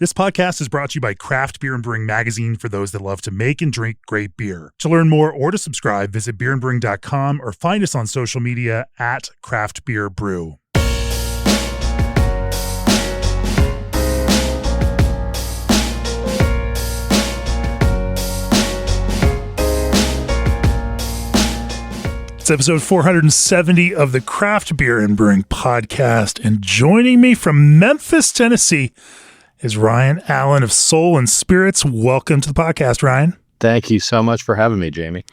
This podcast is brought to you by Craft Beer and Brewing Magazine for those that love to make and drink great beer. To learn more or to subscribe, visit beerandbrewing.com or find us on social media at Craft Beer Brew. It's episode 470 of the Craft Beer and Brewing podcast, and joining me from Memphis, Tennessee, is Ryan Allen of Soul and Spirits. Welcome to the podcast, Ryan. Thank you so much for having me, Jamie.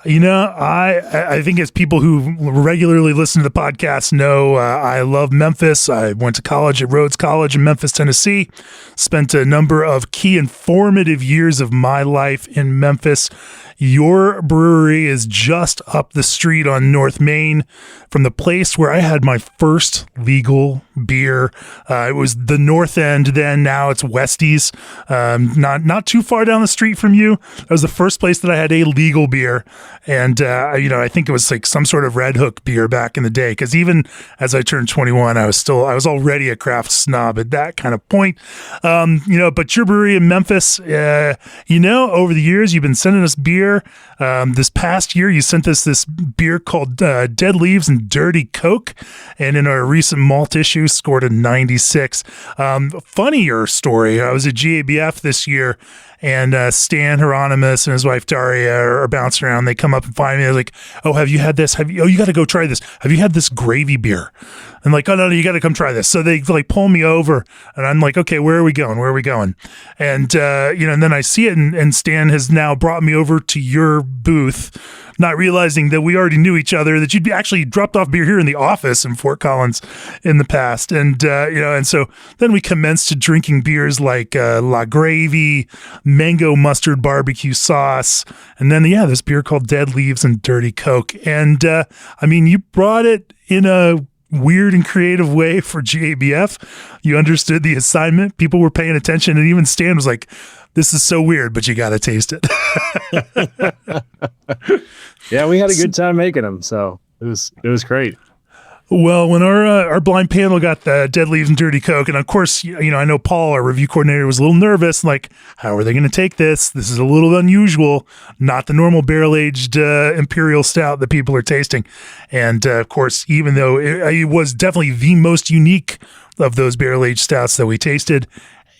You know, I think as people who regularly listen to the podcast know, I love Memphis. I went to college at Rhodes College in Memphis, Tennessee, spent a number of key and formative years of my life in Memphis. Your brewery is just up the street on North Main from the place where I had my first legal beer. It was the North End then, now it's Westie's, not too far down the street from you. That was the first place that I had a legal beer. And, I think it was like some sort of Red Hook beer back in the day. Because even as I turned 21, I was already a craft snob at that kind of point. But your brewery in Memphis, over the years, you've been sending us beer. This past year, you sent us this beer called Dead Leaves and Dirty Coke. And in our recent malt issue, scored a 96. Funnier story, I was at GABF this year. And Stan Hieronymus and his wife Daria are bouncing around. They come up and find me. They're like, "Oh, have you had this? You got to go try this. Have you had this gravy beer?" I'm like, "Oh no, you got to come try this." So they like pull me over, and I'm like, "Okay, where are we going?" And and then I see it, and Stan has now brought me over to your booth, not realizing that we already knew each other, that you'd actually dropped off beer here in the office in Fort Collins in the past, and so then we commenced to drinking beers like La Gravy, mango mustard barbecue sauce, and then this beer called Dead Leaves and Dirty Coke. And you brought it in a weird and creative way for GABF. You understood the assignment. People were paying attention, and even Stan was like, "This is so weird, but you got to taste it." Yeah, we had a good time making them, so it was great. Well, when our blind panel got the Dead Leaves and Dirty Coke, and of course, I know Paul, our review coordinator, was a little nervous, like, how are they going to take this? This is a little unusual, not the normal barrel-aged imperial stout that people are tasting. And of course, even though it was definitely the most unique of those barrel-aged stouts that we tasted,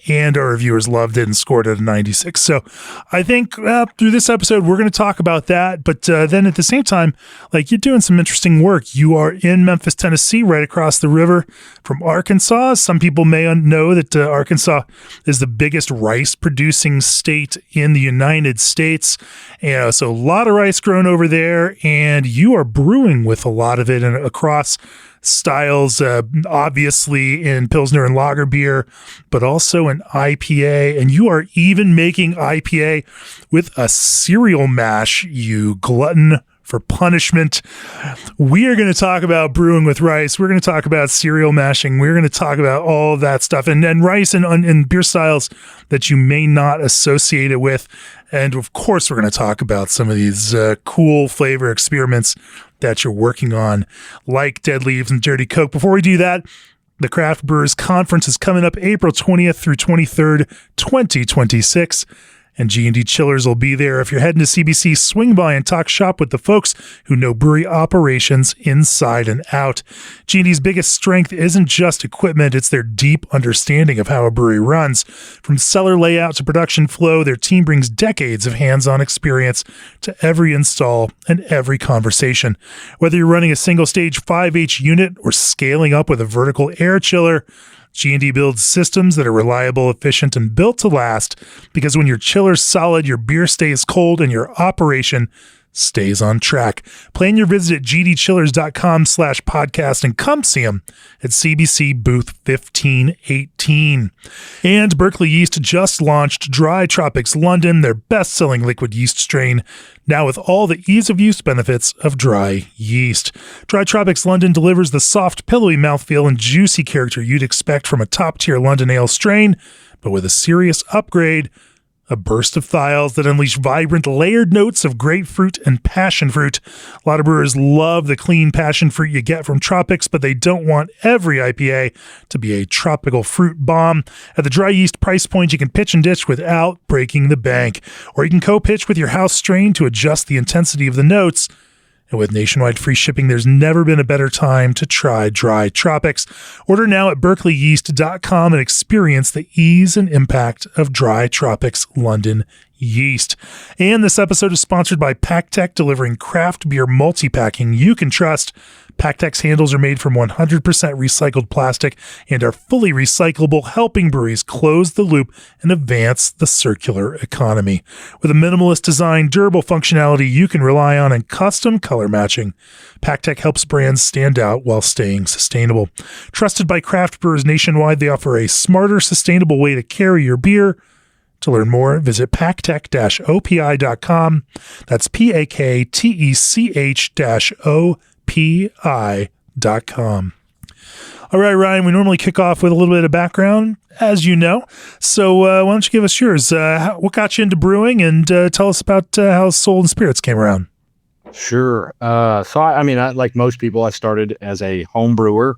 and our reviewers loved it and scored it a 96. So I think through this episode, we're going to talk about that. But then at the same time, like, you're doing some interesting work. You are in Memphis, Tennessee, right across the river from Arkansas. Some people may know that Arkansas is the biggest rice producing state in the United States. So a lot of rice grown over there, and you are brewing with a lot of it and across styles, obviously in Pilsner and lager beer, but also in IPA. And you are even making IPA with a cereal mash, you glutton for punishment. We are going to talk about brewing with rice. We're going to talk about cereal mashing. We're going to talk about all of that stuff and rice and beer styles that you may not associate it with. And of course, we're going to talk about some of these cool flavor experiments that you're working on, like Dead Leaves and Dirty Coke. Before we do that, the Craft Brewers Conference is coming up April 20th through 23rd, 2026. And G&D Chillers will be there. If you're heading to CBC, swing by and talk shop with the folks who know brewery operations inside and out. G&D's biggest strength isn't just equipment, it's their deep understanding of how a brewery runs. From cellar layout to production flow, their team brings decades of hands-on experience to every install and every conversation. Whether you're running a single-stage 5H unit or scaling up with a vertical air chiller, G&D builds systems that are reliable, efficient, and built to last, because when your chiller's solid, your beer stays cold and your operation stays on track. Plan your visit at gdchillers.com/podcast and come see them at CBC booth 1518. And Berkeley Yeast just launched Dry Tropics London, their best-selling liquid yeast strain, now with all the ease of use benefits of dry yeast. Dry Tropics London delivers the soft, pillowy mouthfeel and juicy character you'd expect from a top-tier London ale strain, but with a serious upgrade A burst of thiols that unleash vibrant, layered notes of grapefruit and passion fruit. A lot of brewers love the clean passion fruit you get from tropics, but they don't want every IPA to be a tropical fruit bomb. At the dry yeast price point, you can pitch and ditch without breaking the bank. Or you can co-pitch with your house strain to adjust the intensity of the notes. And with nationwide free shipping, there's never been a better time to try Dry Tropics. Order now at berkeleyyeast.com and experience the ease and impact of Dry Tropics London yeast. And this episode is sponsored by PakTech, delivering craft beer multi-packing you can trust. PakTech's handles are made from 100% recycled plastic and are fully recyclable, helping breweries close the loop and advance the circular economy. With a minimalist design, durable functionality you can rely on, and custom color matching, PakTech helps brands stand out while staying sustainable. Trusted by craft brewers nationwide, they offer a smarter, sustainable way to carry your beer. To learn more, visit paktech-opi.com. That's paktech-opi.com. All right, Ryan, we normally kick off with a little bit of background, as you know. So why don't you give us yours? What got you into brewing, and tell us about how Soul and Spirits came around. Sure. I like most people, I started as a home brewer.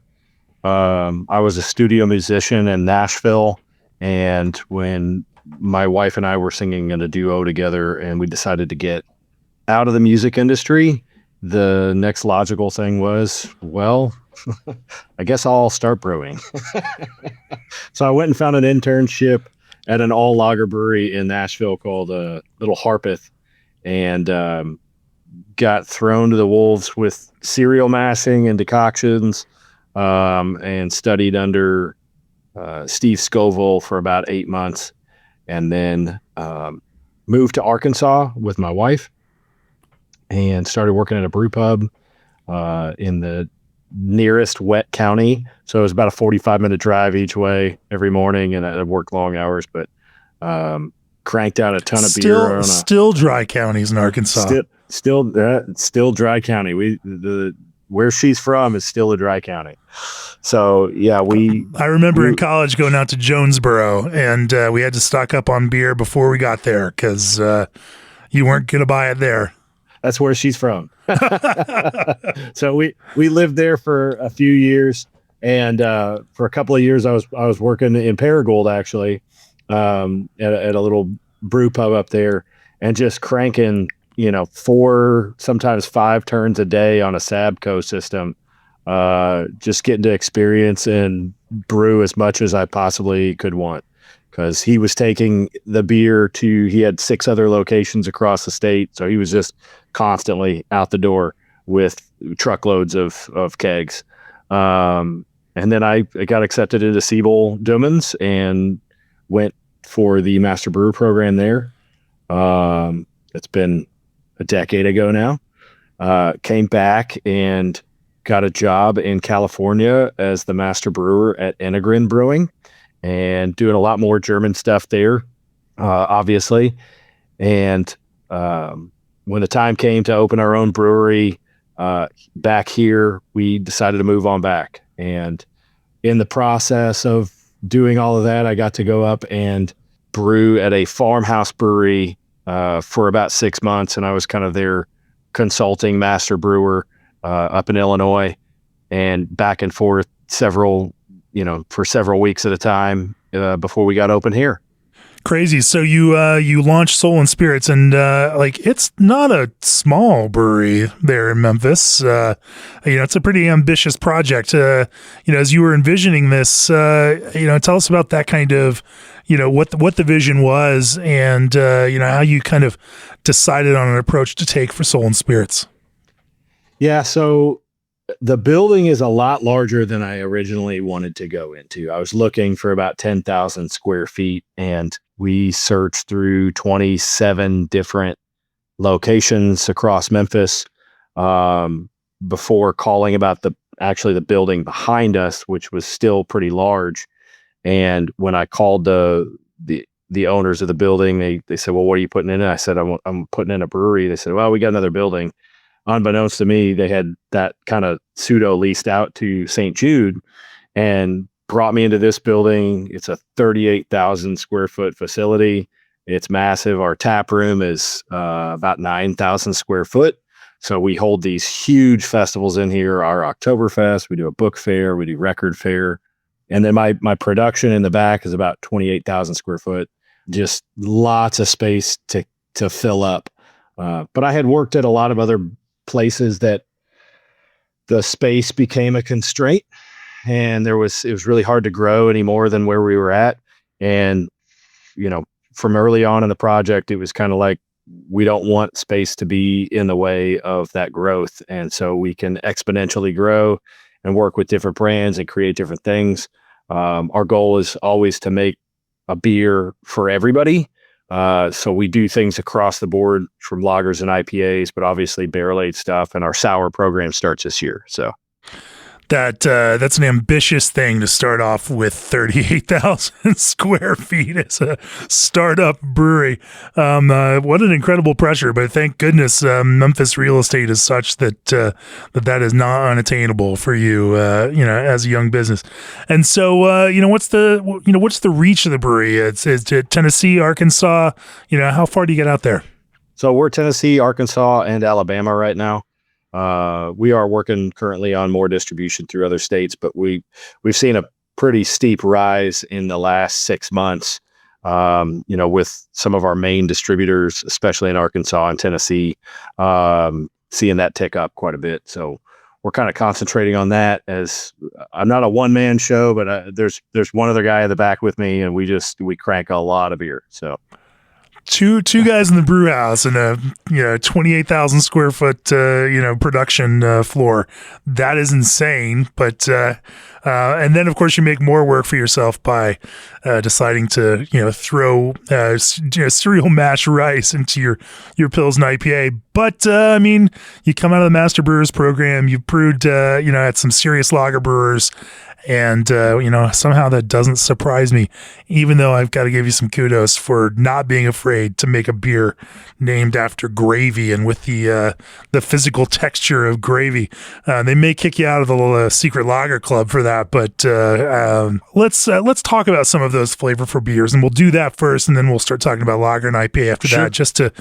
I was a studio musician in Nashville, and when my wife and I were singing in a duo together and we decided to get out of the music industry, the next logical thing was, well, I guess I'll start brewing. So I went and found an internship at an all lager brewery in Nashville called Little Harpeth, and got thrown to the wolves with cereal massing and decoctions, and studied under Steve Scoville for about 8 months. And then moved to Arkansas with my wife and started working at a brew pub in the nearest wet county. So it was about a 45-minute drive each way every morning, and I worked long hours, but cranked out a ton of beer. Still dry counties in Arkansas. Still dry county. Where she's from is still a dry county. So yeah, I remember in college going out to Jonesboro, and we had to stock up on beer before we got there because you weren't going to buy it there. That's where she's from. So we lived there for a few years, and for a couple of years I was working in Paragould, actually, at a little brew pub up there, and just cranking 4, sometimes 5 turns a day on a Sabco system, just getting to experience and brew as much as I possibly could want. Because he was taking the beer he had 6 other locations across the state, so he was just constantly out the door with truckloads of kegs. And then I got accepted into Siebel Dumans and went for the Master Brewer program there. It's been a decade ago now. Came back and got a job in California as the master brewer at Enegren Brewing, and doing a lot more German stuff there, obviously. And when the time came to open our own brewery back here, we decided to move on back. And in the process of doing all of that, I got to go up and brew at a farmhouse brewery for about 6 months, and I was kind of their consulting master brewer up in Illinois, and back and forth for several weeks at a time before we got open here. Crazy. So you launched Soul and Spirits, and it's not a small brewery there in Memphis. It's a pretty ambitious project. As you were envisioning this, tell us about that kind of, what the vision was, and how you kind of decided on an approach to take for Soul and Spirits. Yeah. So the building is a lot larger than I originally wanted to go into. I was looking for about 10,000 square feet, and we searched through 27 different locations across Memphis before calling about the building behind us, which was still pretty large. And when I called the owners of the building, they said, "Well, what are you putting in it?" I said, I'm putting in a brewery. They said, "Well, we got another building." Unbeknownst to me, they had that kind of pseudo leased out to St. Jude and brought me into this building. It's a 38,000 square foot facility. It's massive. Our tap room is about 9,000 square foot. So we hold these huge festivals in here. Our Oktoberfest, we do a book fair, we do record fair. And then my production in the back is about 28,000 square foot. Just lots of space to fill up. But I had worked at a lot of other places that the space became a constraint, and it was really hard to grow any more than where we were at. And, from early on in the project, it was kind of like, we don't want space to be in the way of that growth. And so we can exponentially grow and work with different brands and create different things. Our goal is always to make a beer for everybody. So we do things across the board from lagers and IPAs, but obviously barrel-aged stuff, and our sour program starts this year. So that's an ambitious thing to start off with 38,000 square feet as a startup brewery. What an incredible pressure, but thank goodness Memphis real estate is such that that is not unattainable for you, as a young business. And so, what's the reach of the brewery? It's Tennessee, Arkansas. How far do you get out there? So we're Tennessee, Arkansas, and Alabama right now. We are working currently on more distribution through other states, but we've seen a pretty steep rise in the last 6 months, with some of our main distributors, especially in Arkansas and Tennessee, seeing that tick up quite a bit. So we're kind of concentrating on that. As I'm not a one-man show, but there's one other guy in the back with me, and we crank a lot of beer. So two guys in the brew house and a 28,000 square foot production floor. That is insane. But and then of course you make more work for yourself by deciding to throw cereal mash rice into your Pilsner IPA. But you come out of the Master Brewers program. You've brewed at some serious lager brewers. And, somehow that doesn't surprise me, even though I've got to give you some kudos for not being afraid to make a beer named after gravy and with the physical texture of gravy. They may kick you out of the secret lager club for that, but let's talk about some of those flavorful beers, and we'll do that first, and then we'll start talking about lager and IPA after that, just to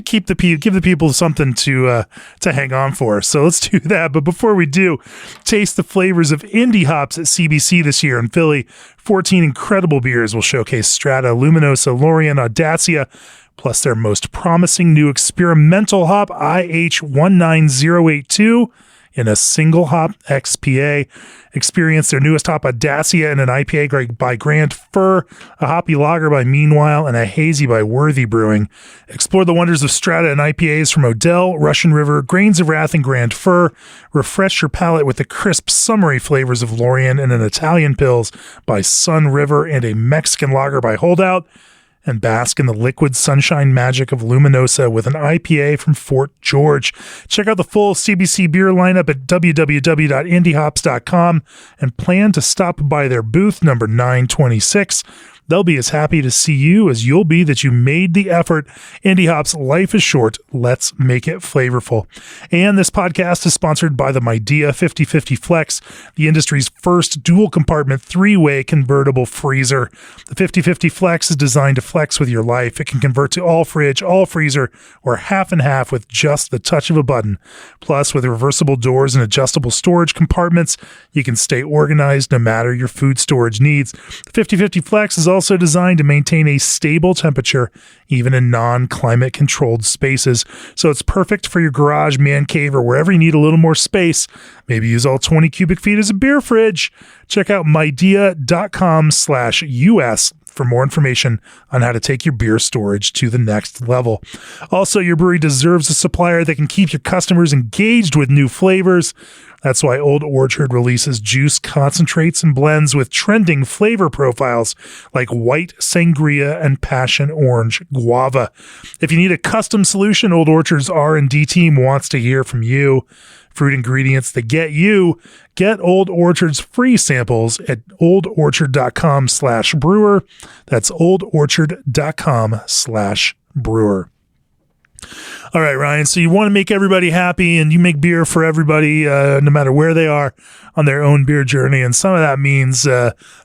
give the people something to hang on for. So let's do that. But before we do, taste the flavors of indie hops at CBC this year in Philly. 14 incredible beers will showcase Strata, Luminosa, Lorien, Audacia, plus their most promising new experimental hop, IH19082, in a single hop XPA. Experience their newest hop, Audacia, in an IPA by Grand Fir, a hoppy lager by Meanwhile, and a hazy by Worthy Brewing. Explore the wonders of Strata and IPAs from Odell, Russian River, Grains of Wrath, and Grand Fir. Refresh your palate with the crisp, summery flavors of Lorien and an Italian Pils by Sun River and a Mexican lager by Holdout. And bask in the liquid sunshine magic of Luminosa with an IPA from Fort George. Check out the full CBC beer lineup at www.indiehops.com and plan to stop by their booth number 926. They'll be as happy to see you as you'll be that you made the effort. Indie Hops, life is short. Let's make it flavorful. And this podcast is sponsored by the Midea 5050 Flex, the industry's first dual-compartment three-way convertible freezer. The 5050 Flex is designed to flex with your life. It can convert to all fridge, all freezer, or half and half with just the touch of a button. Plus, with reversible doors and adjustable storage compartments, you can stay organized no matter your food storage needs. The 5050 Flex is also designed to maintain a stable temperature even in non-climate controlled spaces. So it's perfect for your garage, man cave, or wherever you need a little more space. Maybe use all 20 cubic feet as a beer fridge. Check out midea.com/US for more information on how to take your beer storage to the next level. Also, your brewery deserves a supplier that can keep your customers engaged with new flavors. That's why Old Orchard releases juice concentrates and blends with trending flavor profiles like white sangria and passion orange guava. If you need a custom solution, Old Orchard's R&D team wants to hear from you. Fruit ingredients that get you. Get Old Orchard's free samples at oldorchard.com/brewer. That's oldorchard.com/brewer. All right, Ryan. So you want to make everybody happy and you make beer for everybody, no matter where they are. on their own beer journey. And some of that means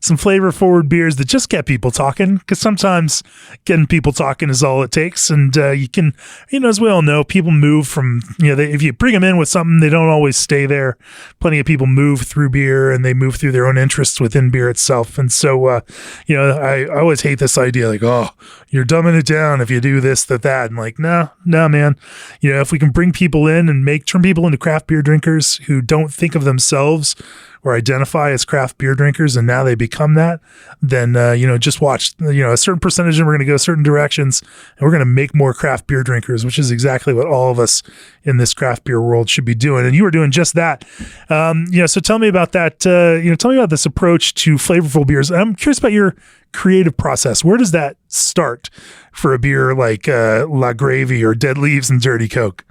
some flavor forward beers that just get people talking, because sometimes getting people talking is all it takes. And you can, as we all know, people move from, if you bring them in with something, they don't always stay there. Plenty of people move through beer and they move through their own interests within beer itself. And so, I always hate this idea like, oh, you're dumbing it down if you do this, that. And like, no, man. If we can bring people in and turn people into craft beer drinkers who don't think of themselves or identify as craft beer drinkers, and now they become that, then, just watch, a certain percentage of them are going to go certain directions, and we're going to make more craft beer drinkers, which is exactly what all of us in this craft beer world should be doing. And you were doing just that. So tell me about that. Tell me about this approach to flavorful beers. I'm curious about your creative process. Where does that start for a beer like La Gravy or Dead Leaves and Dirty Coke?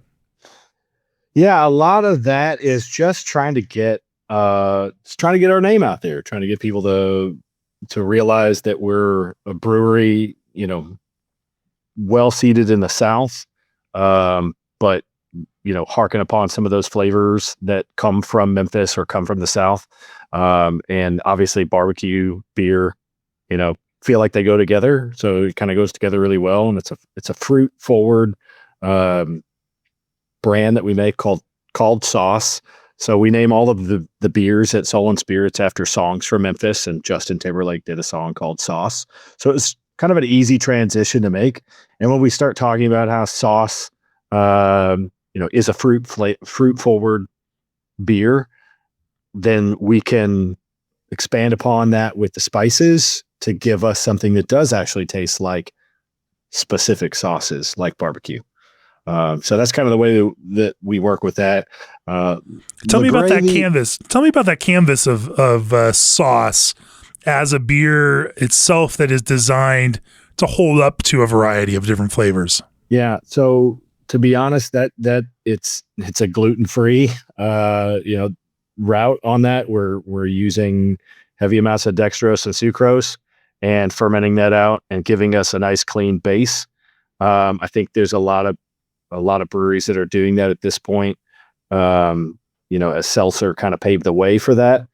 Yeah, a lot of that is just trying to get our name out there, trying to get people to realize that we're a brewery, well seated in the South, but harken upon some of those flavors that come from Memphis or come from the South, and obviously barbecue, beer, feel like they go together. So it kind of goes together really well, and it's a fruit forward brand that we make called Sauce. So we name all of the beers at Soul and Spirits after songs from Memphis, and Justin Timberlake did a song called Sauce. So it's kind of an easy transition to make. And when we start talking about how Sauce, is a fruit forward beer, then we can expand upon that with the spices to give us something that does actually taste like specific sauces, like barbecue. So that's kind of the way that we work with that. Tell me about that canvas. Tell me about that canvas of Sauce as a beer itself that is designed to hold up to a variety of different flavors. Yeah. So to be honest, that it's a gluten-free, route on that. We're using heavy amounts of dextrose and sucrose and fermenting that out and giving us a nice clean base. I think there's a lot of breweries that are doing that at this point. As seltzer kind of paved the way for that.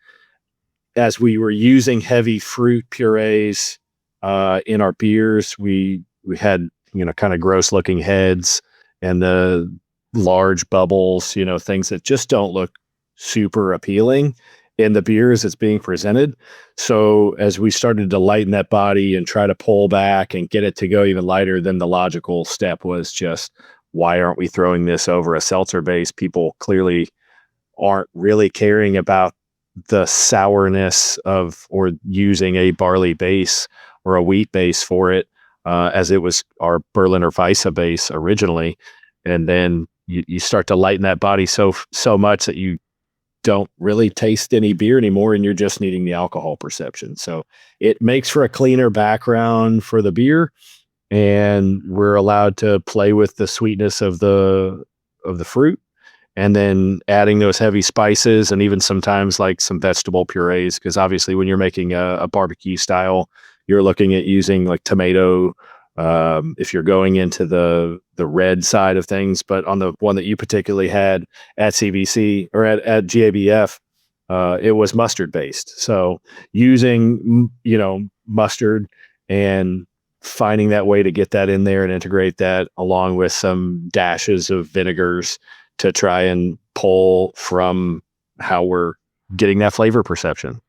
As we were using heavy fruit purees in our beers, we had kind of gross looking heads and the large bubbles, things that just don't look super appealing in the beers that's being presented. So as we started to lighten that body and try to pull back and get it to go even lighter, then the logical step was just, why aren't we throwing this over a seltzer base? People clearly aren't really caring about the sourness or using a barley base or a wheat base for it, as it was our Berliner Weisse base originally. And then you start to lighten that body so much that you don't really taste any beer anymore, and you're just needing the alcohol perception. So it makes for a cleaner background for the beer, and we're allowed to play with the sweetness of the fruit, and then adding those heavy spices and even sometimes like some vegetable purees, because obviously when you're making a barbecue style, you're looking at using like tomato, if you're going into the red side of things. But on the one that you particularly had at CBC or at GABF, it was mustard based. So using, mustard and finding that way to get that in there and integrate that along with some dashes of vinegars to try and pull from how we're getting that flavor perception.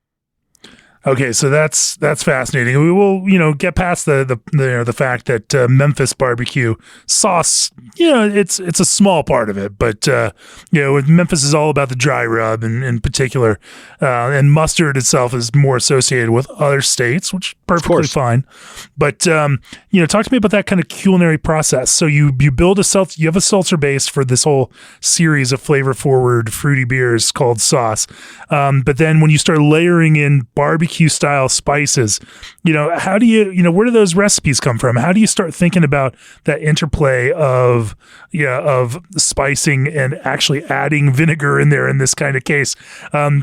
Okay, so that's fascinating. We will, get past the fact that Memphis barbecue sauce, it's a small part of it, but Memphis is all about the dry rub in particular, and mustard itself is more associated with other states, which is perfectly fine. But talk to me about that kind of culinary process. So you build you have a seltzer base for this whole series of flavor forward fruity beers called Sauce, but then when you start layering in barbecue style spices, how do you, where do those recipes come from? How do you start thinking about that interplay of spicing and actually adding vinegar in there in this kind of case?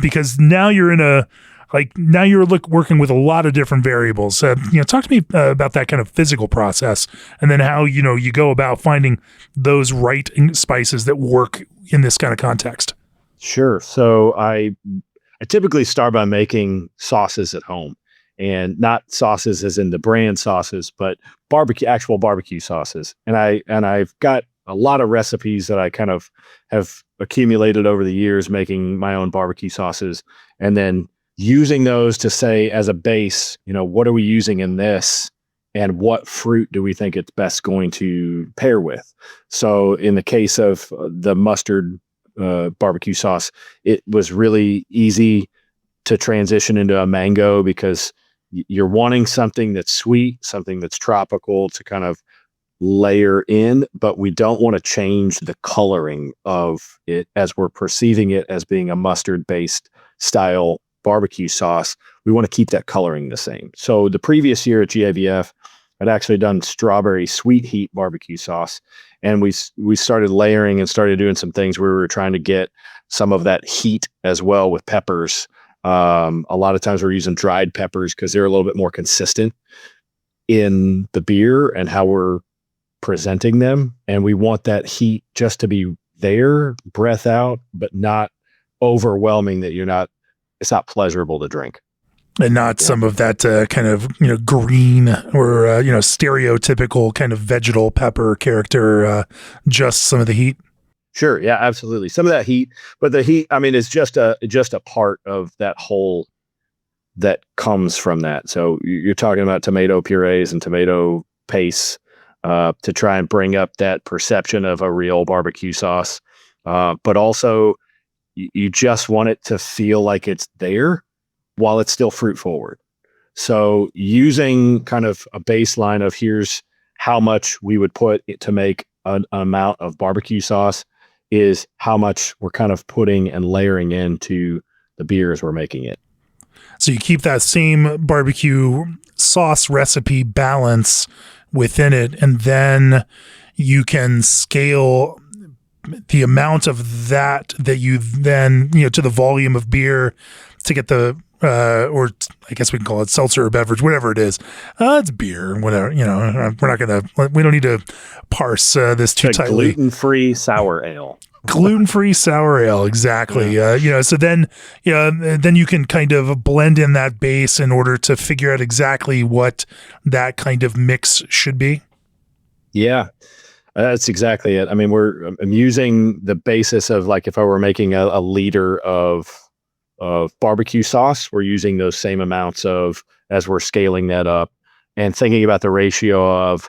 Because now you're working with a lot of different variables. Talk to me about that kind of physical process, and then how, you go about finding those right spices that work in this kind of context. Sure. So I typically start by making sauces at home, and not sauces as in the brand sauces, but actual barbecue sauces. And I've got a lot of recipes that I kind of have accumulated over the years making my own barbecue sauces, and then using those to say as a base, what are we using in this? And what fruit do we think it's best going to pair with? So in the case of the mustard barbecue sauce, it was really easy to transition into a mango because you're wanting something that's sweet, something that's tropical to kind of layer in, but we don't want to change the coloring of it as we're perceiving it as being a mustard-based style barbecue sauce. We want to keep that coloring the same. So the previous year at GABF, I'd actually done strawberry sweet heat barbecue sauce, and we started layering and started doing some things where we were trying to get some of that heat as well with peppers. A lot of times we're using dried peppers because they're a little bit more consistent in the beer and how we're presenting them, and we want that heat just to be there, breath out, but not overwhelming that it's not pleasurable to drink. And not some of that kind of, green or, stereotypical kind of vegetal pepper character, just some of the heat. Sure. Yeah, absolutely. Some of that heat, but the heat, is just a part of that whole that comes from that. So you're talking about tomato purees and tomato pastes to try and bring up that perception of a real barbecue sauce. But also you just want it to feel like it's there while it's still fruit forward. So using kind of a baseline of here's how much we would put it to make an amount of barbecue sauce is how much we're kind of putting and layering into the beer as we're making it. So you keep that same barbecue sauce recipe balance within it, and then you can scale the amount of that you then, to the volume of beer to get the or I guess we can call it seltzer or beverage, whatever it is. It's beer, whatever. We don't need to parse this too tightly. Gluten-free sour ale. Gluten-free sour ale, exactly. Yeah. So then you can kind of blend in that base in order to figure out exactly what that kind of mix should be. Yeah. That's exactly it. I'm using the basis of, like, if I were making a liter of barbecue sauce, we're using those same amounts as we're scaling that up, and thinking about the ratio of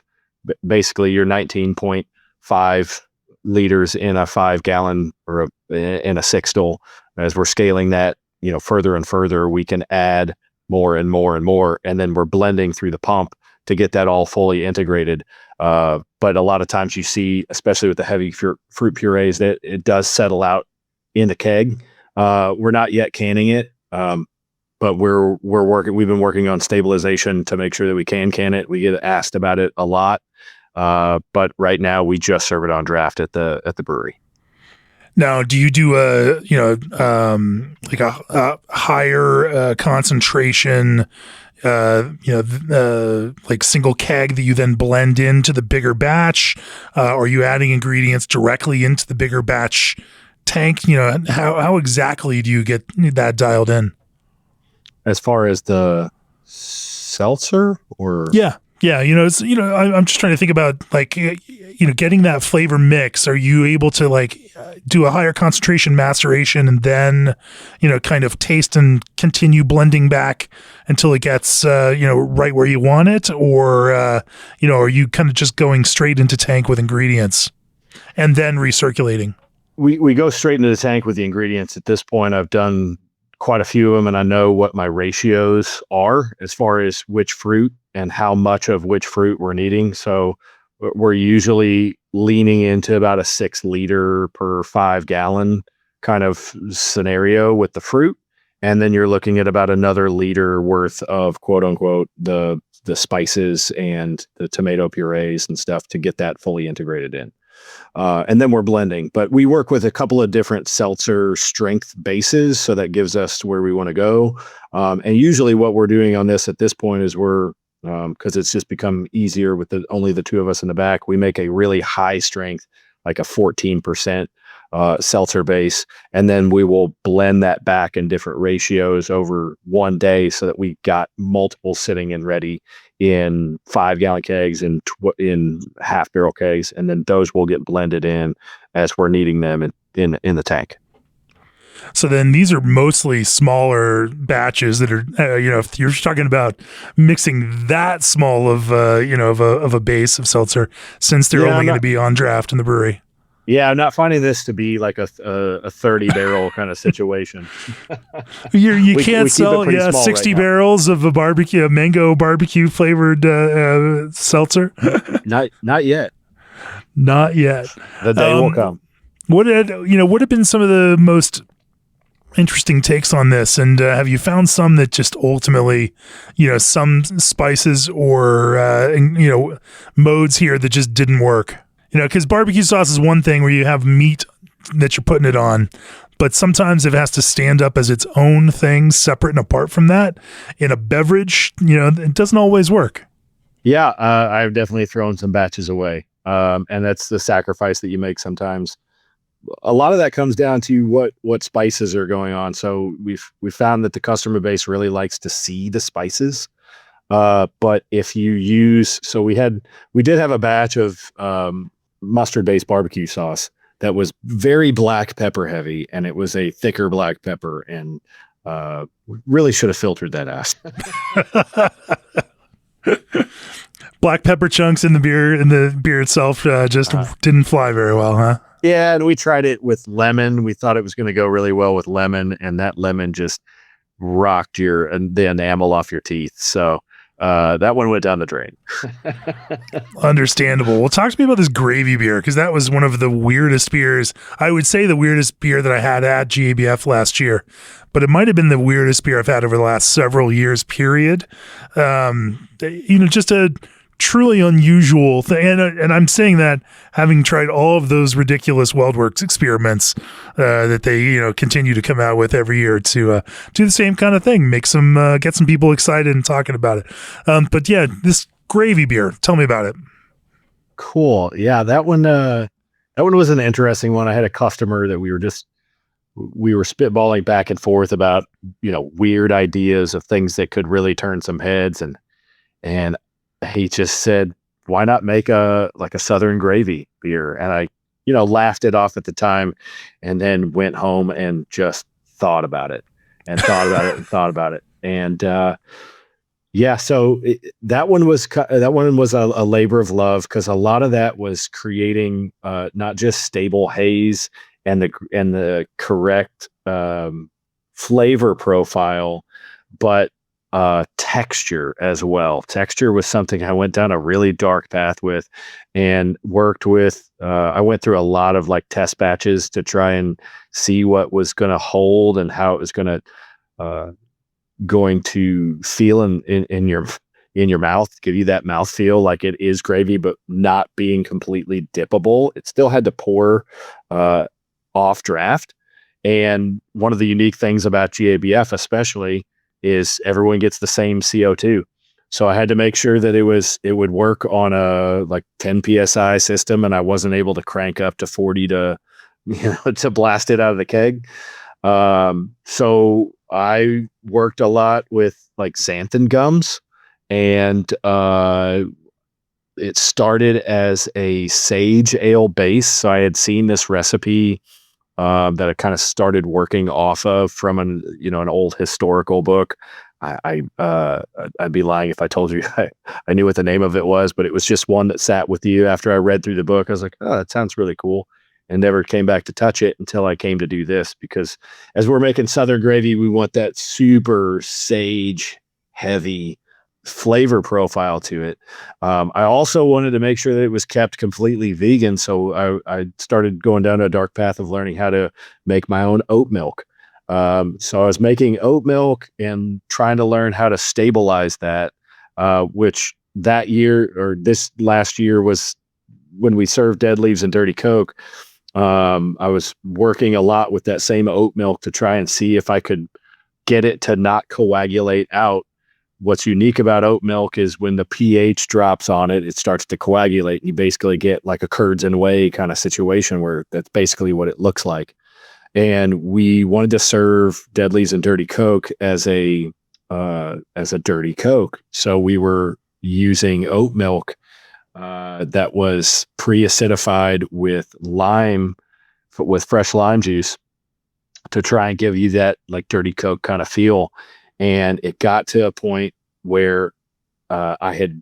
basically your 19.5 liters in a 5 gallon or in a sixtel. As we're scaling that, further and further, we can add more and more and more, and then we're blending through the pump to get that all fully integrated. But a lot of times you see, especially with the heavy fruit purees, that it does settle out in the keg. We're not yet canning it, but we've been working on stabilization to make sure that we can can it. We get asked about it a lot. But right now we just serve it on draft at the brewery. Now, do you do a higher concentration, like single keg that you then blend into the bigger batch? Are you adding ingredients directly into the bigger batch tank? How exactly do you get that dialed in? As far as the seltzer, or I'm just trying to think about, like, getting that flavor mix. Are you able to, like, do a higher concentration maceration and then, kind of taste and continue blending back until it gets, right where you want it? Or, are you kind of just going straight into tank with ingredients and then recirculating? We go straight into the tank with the ingredients. At this point, I've done quite a few of them, and I know what my ratios are as far as which fruit and how much of which fruit we're needing. So we're usually leaning into about a 6 liter per 5 gallon kind of scenario with the fruit. And then you're looking at about another liter worth of, quote unquote, the spices and the tomato purees and stuff to get that fully integrated in. And then we're blending, but we work with a couple of different seltzer strength bases. So that gives us where we want to go. And usually what we're doing on this at this point is because it's just become easier with only the two of us in the back, we make a really high strength, like a 14% seltzer base, and then we will blend that back in different ratios over one day so that we got multiple sitting and ready in 5-gallon kegs and in half barrel kegs, and then those will get blended in as we're needing them in the tank. So then these are mostly smaller batches that are, if you're talking about mixing that small of, of a base of seltzer, since they're only going to be on draft in the brewery. Yeah, I'm not finding this to be like a 30 barrel kind of situation. You can't sell 60 barrels of a mango barbecue flavored seltzer. Not yet. Not yet. The day will come. What have been some of the most interesting takes on this, and have you found some that just ultimately, some spices or modes here that just didn't work? Because barbecue sauce is one thing where you have meat that you're putting it on, but sometimes it has to stand up as its own thing, separate and apart from that. In a beverage, it doesn't always work. Yeah, I've definitely thrown some batches away, and that's the sacrifice that you make sometimes. A lot of that comes down to what spices are going on. So we've found that the customer base really likes to see the spices. But if you use, so we did have a batch of mustard-based barbecue sauce that was very black pepper heavy, and it was a thicker black pepper, and really should have filtered that ass. Black pepper chunks in the beer itself just didn't fly very well, huh? Yeah, and we tried it with lemon. We thought it was going to go really well with lemon, and that lemon just rocked the enamel off your teeth. So that one went down the drain. Understandable. Well, talk to me about this gravy beer, because that was one of the weirdest beers. I would say the weirdest beer that I had at GABF last year, but it might have been the weirdest beer I've had over the last several years, period. Just a truly unusual thing. And I'm saying that having tried all of those ridiculous WeldWorks experiments that they, continue to come out with every year to do the same kind of thing, make some, get some people excited and talking about it. But yeah, this gravy beer, tell me about it. Cool. Yeah, that one was an interesting one. I had a customer that we were spitballing back and forth about, weird ideas of things that could really turn some heads. And he just said, why not make a Southern gravy beer? And I, laughed it off at the time, and then went home and just thought about it and thought about it and thought about it. And, so that one was a labor of love, because a lot of that was creating, not just stable haze and the correct, flavor profile, but texture as well. Texture was something I went down a really dark path with, and worked with. I went through a lot of test batches to try and see what was going to hold and how it was going to feel in your mouth, give you that mouth feel like it is gravy, but not being completely dippable. It still had to pour off draft. And one of the unique things about GABF, especially, is everyone gets the same CO2. So I had to make sure that it would work on a 10 PSI system, and I wasn't able to crank up to 40 to blast it out of the keg. So I worked a lot with xanthan gums, and it started as a sage ale base. So I had seen this recipe that I kind of started working off of from an old historical book. I'd be lying if I told you I knew what the name of it was, but it was just one that sat with you after I read through the book. I was like, oh, that sounds really cool, and never came back to touch it until I came to do this, because as we're making Southern gravy, we want that super sage heavy flavor profile to it. I also wanted to make sure that it was kept completely vegan, so I started going down a dark path of learning how to make my own oat milk. So I was making oat milk and trying to learn how to stabilize that, which that year, or this last year, was when we served Dead Leaves and Dirty Coke. I was working a lot with that same oat milk to try and see if I could get it to not coagulate out what's unique about oat milk is when the pH drops on it, it starts to coagulate. You basically get like a curds and whey kind of situation where that's basically what it looks like. And we wanted to serve Deadlies and Dirty Coke as a dirty Coke. So we were using oat milk that was pre-acidified with fresh lime juice to try and give you that like dirty Coke kind of feel. And it got to a point where I had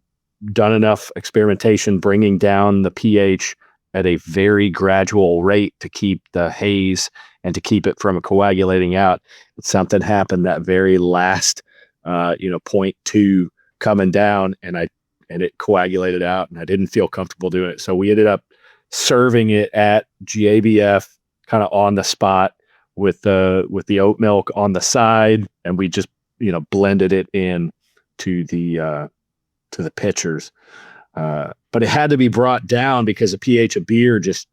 done enough experimentation bringing down the pH at a very gradual rate to keep the haze and to keep it from coagulating out. Something happened that very last, 0.2 coming down, and it coagulated out, and I didn't feel comfortable doing it. So we ended up serving it at GABF kind of on the spot with the oat milk on the side, and we just blended it in to the pitchers. But it had to be brought down because the pH of beer just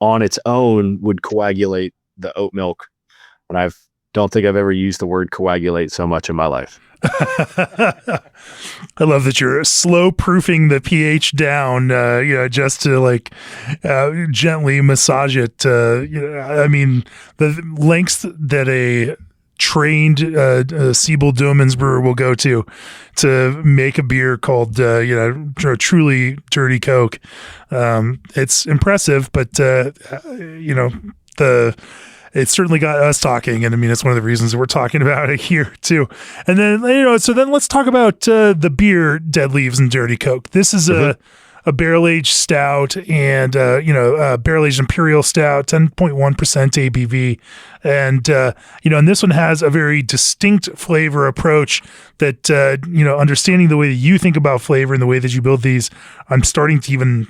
on its own would coagulate the oat milk. And I don't think I've ever used the word coagulate so much in my life. I love that you're slow proofing the pH down, just to gently massage it. I mean, the lengths that a trained Siebel Doemens brewer will go to make a beer called truly dirty Coke. It's impressive, but it certainly got us talking, and I mean it's one of the reasons that we're talking about it here too. And then so then let's talk about the beer Dead Leaves and Dirty Coke. This is a barrel-aged stout, and barrel-aged imperial stout, 10.1% ABV. And, and this one has a very distinct flavor approach that, understanding the way that you think about flavor and the way that you build these, I'm starting to even,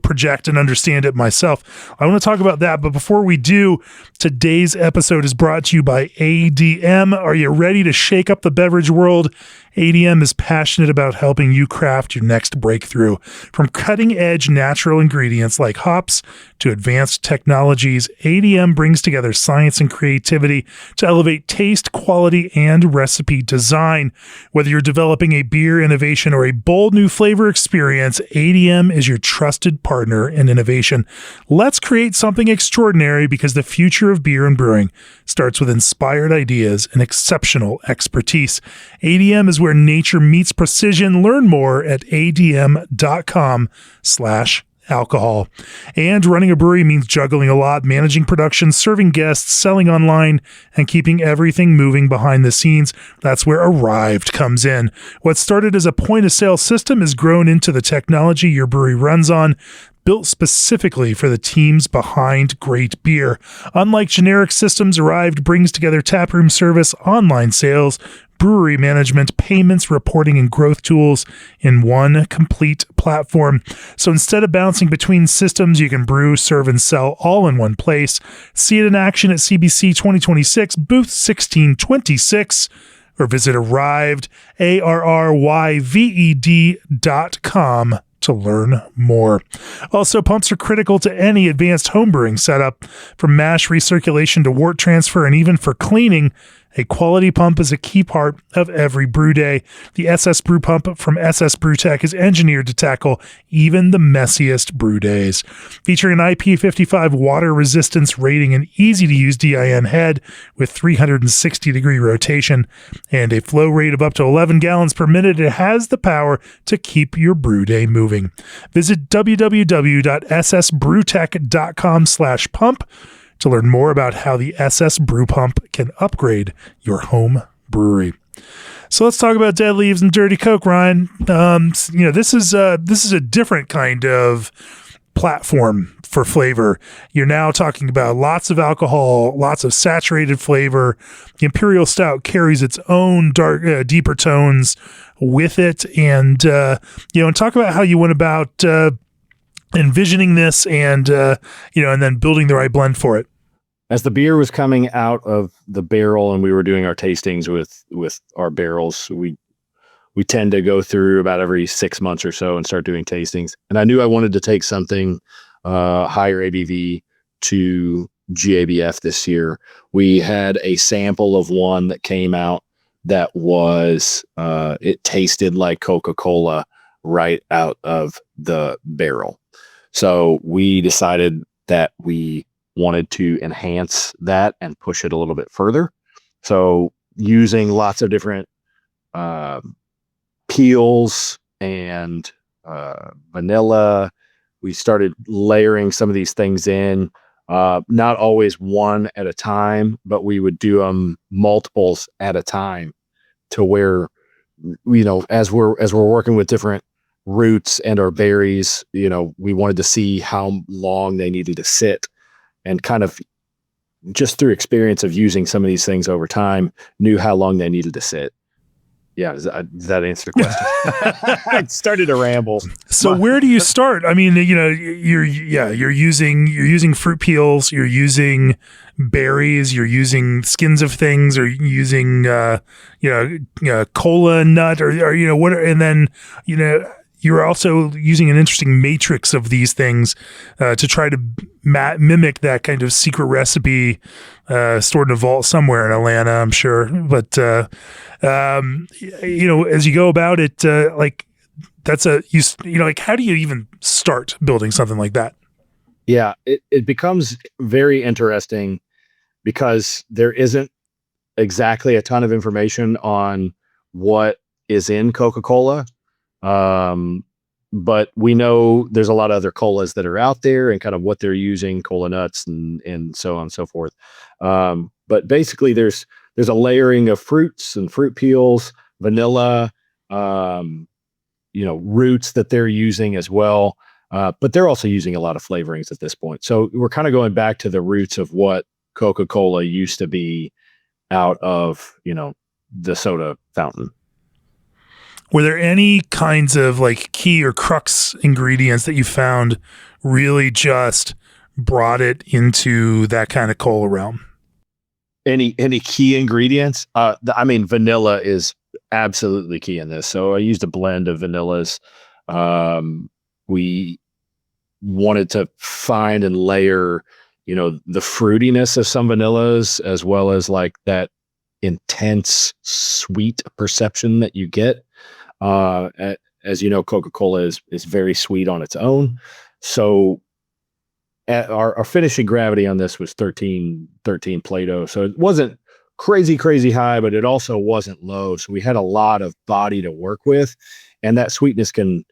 project and understand it myself. I want to talk about that. But before we do, today's episode is brought to you by ADM. Are you ready to shake up the beverage world? ADM is passionate about helping you craft your next breakthrough. From cutting-edge natural ingredients like hops to advanced technologies, ADM brings together science and creativity to elevate taste, quality, and recipe design. Whether you're developing a beer innovation or a bold new flavor experience, ADM is your trusted partner in innovation. Let's create something extraordinary, because the future of beer and brewing starts with inspired ideas and exceptional expertise. ADM is where nature meets precision. Learn more at adm.com/alcohol. And running a brewery means juggling a lot, managing production, serving guests, selling online, and keeping everything moving behind the scenes. That's where Arrived comes in. What started as a point-of-sale system has grown into the technology your brewery runs on, built specifically for the teams behind great beer. Unlike generic systems, Arrived brings together taproom service, online sales, brewery management, payments, reporting, and growth tools in one complete platform. So instead of bouncing between systems, you can brew, serve, and sell all in one place. See it in action at CBC 2026, booth 1626, or visit Arrived, ARRYVED.com to learn more. Also, pumps are critical to any advanced homebrewing setup. From mash recirculation to wort transfer, and even for cleaning, a quality pump is a key part of every brew day. The SS Brew Pump from SS Brewtech is engineered to tackle even the messiest brew days. Featuring an IP55 water resistance rating, an easy-to-use DIN head with 360-degree rotation, and a flow rate of up to 11 gallons per minute, it has the power to keep your brew day moving. Visit www.ssbrewtech.com/pump to learn more about how the SS Brew Pump can upgrade your home brewery. So let's talk about Dead Leaves and Dirty Coke, Ryan. This is a different kind of platform for flavor. You're now talking about lots of alcohol, lots of saturated flavor. The Imperial Stout carries its own dark, deeper tones with it, and talk about how you went about envisioning this, and and then building the right blend for it. As the beer was coming out of the barrel and we were doing our tastings with our barrels, we tend to go through about every 6 months or so and start doing tastings. And I knew I wanted to take something higher ABV to GABF this year. We had a sample of one that came out that was, it tasted like Coca-Cola right out of the barrel. So we decided that we wanted to enhance that and push it a little bit further. So using lots of different peels and vanilla, we started layering some of these things in, not always one at a time, but we would do them multiples at a time, to where, as we're working with different roots and our berries, we wanted to see how long they needed to sit, and kind of just through experience of using some of these things over time, knew how long they needed to sit. Yeah, does that answer the question? I started to ramble. So where do you start? I mean, you're using fruit peels, you're using berries, you're using skins of things, or using cola nut, or what? And then you're also using an interesting matrix of these things to try to mimic that kind of secret recipe stored in a vault somewhere in Atlanta, I'm sure. But as you go about it, how do you even start building something like that? Yeah, it becomes very interesting because there isn't exactly a ton of information on what is in Coca-Cola. But we know there's a lot of other colas that are out there and kind of what they're using, cola nuts and so on and so forth. But basically there's a layering of fruits and fruit peels, vanilla, roots that they're using as well. But they're also using a lot of flavorings at this point. So we're kind of going back to the roots of what Coca-Cola used to be out of, the soda fountain. Were there any kinds of key or crux ingredients that you found really just brought it into that kind of cola realm? Any key ingredients? Vanilla is absolutely key in this. So I used a blend of vanillas. We wanted to find and layer, the fruitiness of some vanillas, as well as that intense sweet perception that you get. As you know, Coca-Cola is very sweet on its own. So our finishing gravity on this was 13 Plato. So it wasn't crazy high, but it also wasn't low. So we had a lot of body to work with, and that sweetness can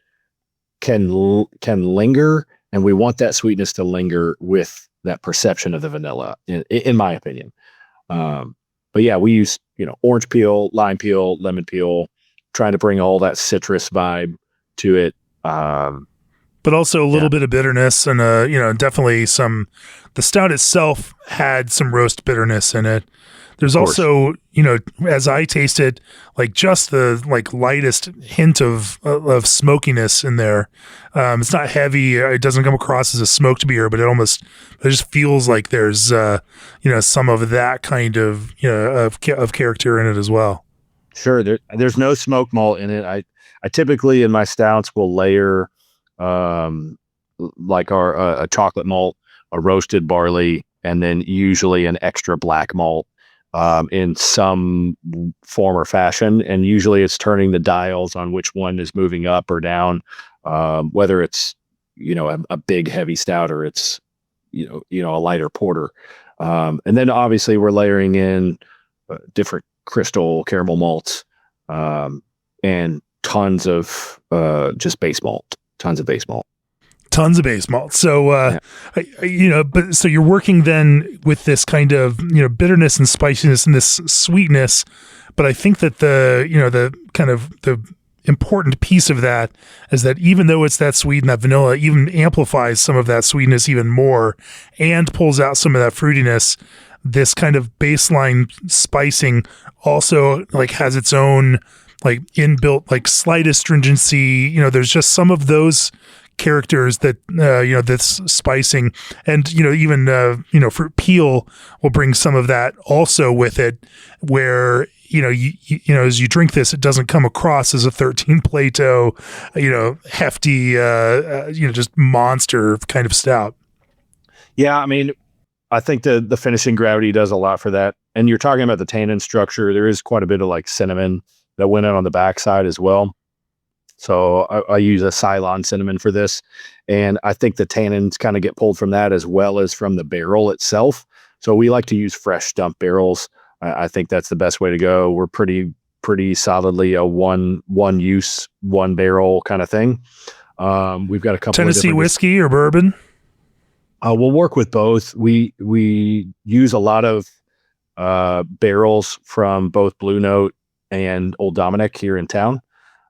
linger. And we want that sweetness to linger with that perception of the vanilla, in my opinion. But yeah, we use, orange peel, lime peel, lemon peel, trying to bring all that citrus vibe to it. But also a little bit of bitterness and, definitely the stout itself had some roast bitterness in it. There's also, as I tasted, just the lightest hint of smokiness in there. It's not heavy. It doesn't come across as a smoked beer, but it just feels like there's, some of that kind of, of character in it as well. Sure. There's no smoked malt in it. I typically in my stouts will layer, a chocolate malt, a roasted barley, and then usually an extra black malt. In some form or fashion. And usually it's turning the dials on which one is moving up or down, whether it's, a big heavy stout or it's, a lighter porter. And then obviously we're layering in different crystal caramel malts, and tons of just base malt, tons of base malt. So, so you're working then with this kind of, bitterness and spiciness and this sweetness. But I think that the kind of the important piece of that is that even though it's that sweet and that vanilla even amplifies some of that sweetness even more and pulls out some of that fruitiness, this kind of baseline spicing also has its own inbuilt slight astringency. There's just some of those characters that that's spicing, and even fruit peel will bring some of that also with it, where as you drink this, it doesn't come across as a 13 Plato hefty just monster kind of stout. Yeah, I mean, I think the finishing gravity does a lot for that. And you're talking about the tannin structure. There is quite a bit of like cinnamon that went in on the backside as well. So I use a Ceylon cinnamon for this. And I think the tannins kind of get pulled from that as well as from the barrel itself. So we like to use fresh dump barrels. I think that's the best way to go. We're pretty solidly a one use, one barrel kind of thing. We've got a couple Tennessee of whiskey or bourbon. We'll work with both. We use a lot of barrels from both Blue Note and Old Dominic here in town.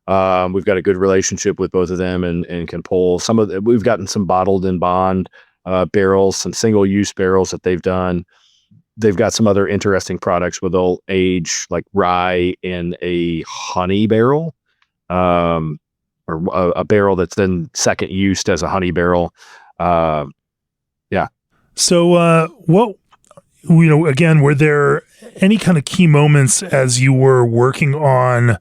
We've got a good relationship with both of them and can pull some of we've gotten some bottled in bond barrels, some single use barrels that they've done. They've got some other interesting products where they'll age like rye in a honey barrel, or a barrel that's then second used as a honey barrel. So, again, were there any kind of key moments as you were working on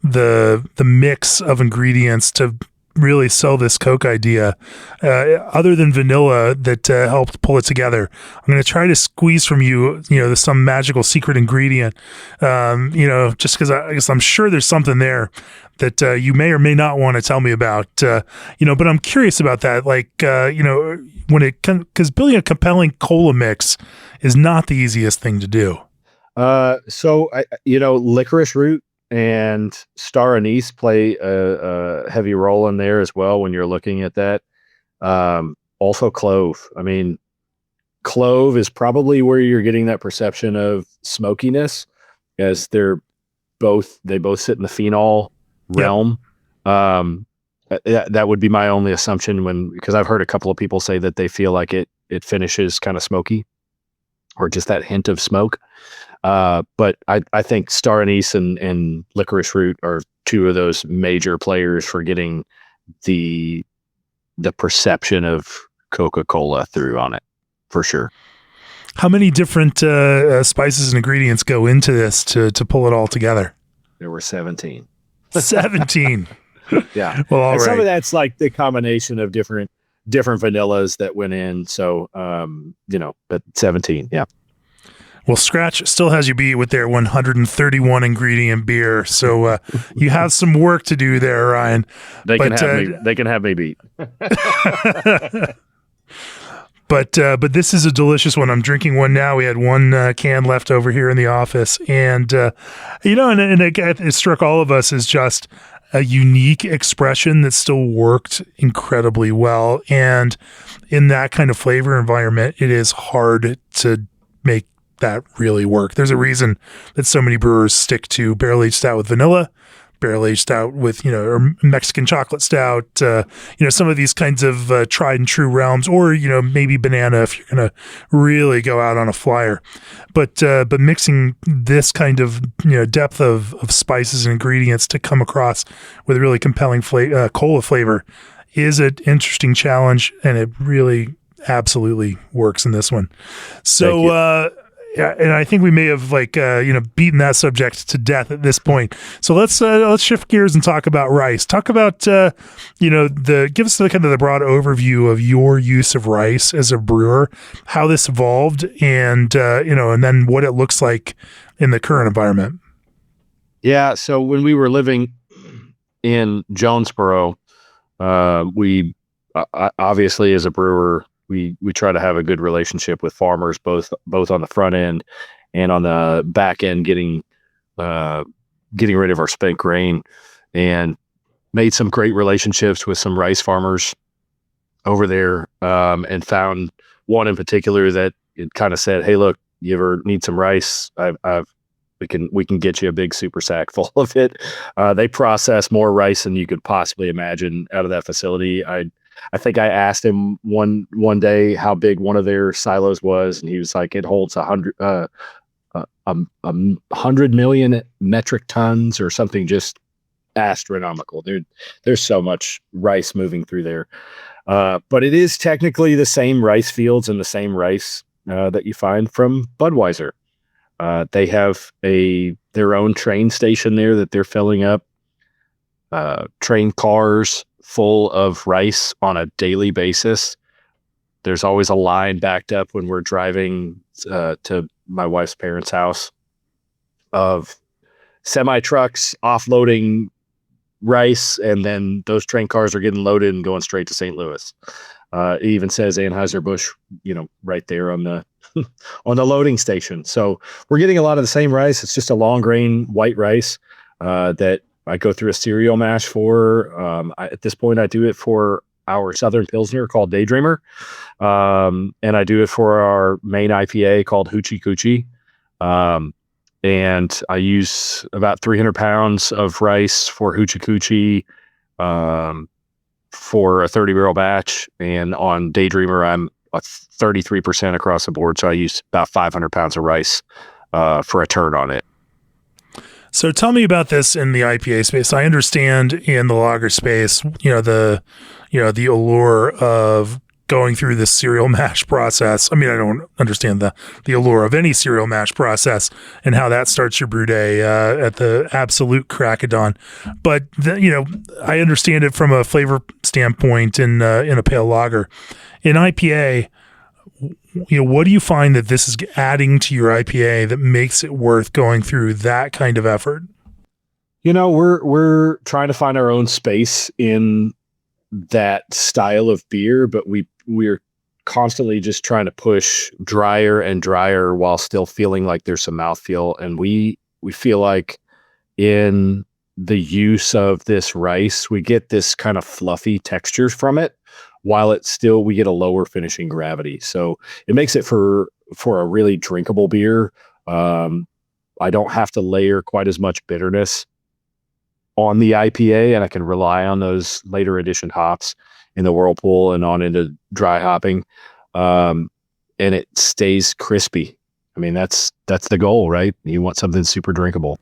the mix of ingredients to really sell this Coke idea, other than vanilla that helped pull it together? I'm going to try to squeeze from you, some magical secret ingredient, just because I guess I'm sure there's something there that you may or may not want to tell me about, but I'm curious about that. Like, because building a compelling cola mix is not the easiest thing to do. So licorice root and star anise play a heavy role in there as well when you're looking at that. Also clove. I mean, clove is probably where you're getting that perception of smokiness, as they both sit in the phenol realm. That would be my only assumption because I've heard a couple of people say that they feel like it finishes kind of smoky or just that hint of smoke. But I think star anise and licorice root are two of those major players for getting the perception of Coca-Cola through on it, for sure. How many different spices and ingredients go into this to pull it all together? There were 17. 17. Yeah. Well, all right. Some of that's like the combination of different vanillas that went in. So, but 17. Yeah. Well, Scratch still has you beat with their 131 ingredient beer. So you have some work to do there, Ryan. They can have me beat. But this is a delicious one. I'm drinking one now. We had one can left over here in the office, and and it struck all of us as just a unique expression that still worked incredibly well. And in that kind of flavor environment, it is hard to make that really work. There's a reason that so many brewers stick to barrel-aged stout with vanilla, barrel-aged stout with, or Mexican chocolate stout, some of these kinds of tried and true realms, or, maybe banana if you're going to really go out on a flyer. But mixing this kind of, depth of spices and ingredients to come across with a really compelling cola flavor is an interesting challenge, and it really absolutely works in this one. So, yeah, and I think we may have beaten that subject to death at this point. So let's shift gears and talk about rice. Talk about give us the kind of the broad overview of your use of rice as a brewer, how this evolved, and and then what it looks like in the current environment. Yeah. So when we were living in Jonesboro, we obviously as a brewer, we try to have a good relationship with farmers, both on the front end and on the back end, getting rid of our spent grain, and made some great relationships with some rice farmers over there, and found one in particular that it kind of said, "Hey, look, you ever need some rice? We can get you a big super sack full of it." They process more rice than you could possibly imagine out of that facility. I think I asked him one day how big one of their silos was, and he was like, "It holds 100 million metric tons or something just astronomical." Dude, there's so much rice moving through there. But it is technically the same rice fields and the same rice that you find from Budweiser. They have their own train station there that they're filling up train cars full of rice on a daily basis. There's always a line backed up when we're driving to my wife's parents' house of semi trucks offloading rice, and then those train cars are getting loaded and going straight to St. Louis. It even says Anheuser-Busch, right there on the on the loading station. So we're getting a lot of the same rice. It's just a long grain white rice that I go through a cereal mash for. At this point, I do it for our Southern Pilsner called Daydreamer. And I do it for our main IPA called Hoochie Coochie. And I use about 300 pounds of rice for Hoochie Coochie for a 30-barrel batch. And on Daydreamer, I'm 33% across the board. So I use about 500 pounds of rice for a turn on it. So tell me about this in the IPA space. I understand in the lager space, the allure of going through this cereal mash process. I mean, I don't understand the allure of any cereal mash process and how that starts your brew day at the absolute crack of dawn. But I understand it from a flavor standpoint in a pale lager. In IPA, what do you find that this is adding to your IPA that makes it worth going through that kind of effort? We're trying to find our own space in that style of beer, but we're constantly just trying to push drier and drier while still feeling like there's some mouthfeel. And we feel like in the use of this rice, we get this kind of fluffy texture from it, while we get a lower finishing gravity. So it makes it for a really drinkable beer. I don't have to layer quite as much bitterness on the IPA, and I can rely on those later addition hops in the whirlpool and on into dry hopping. And it stays crispy. I mean, that's the goal, right? You want something super drinkable.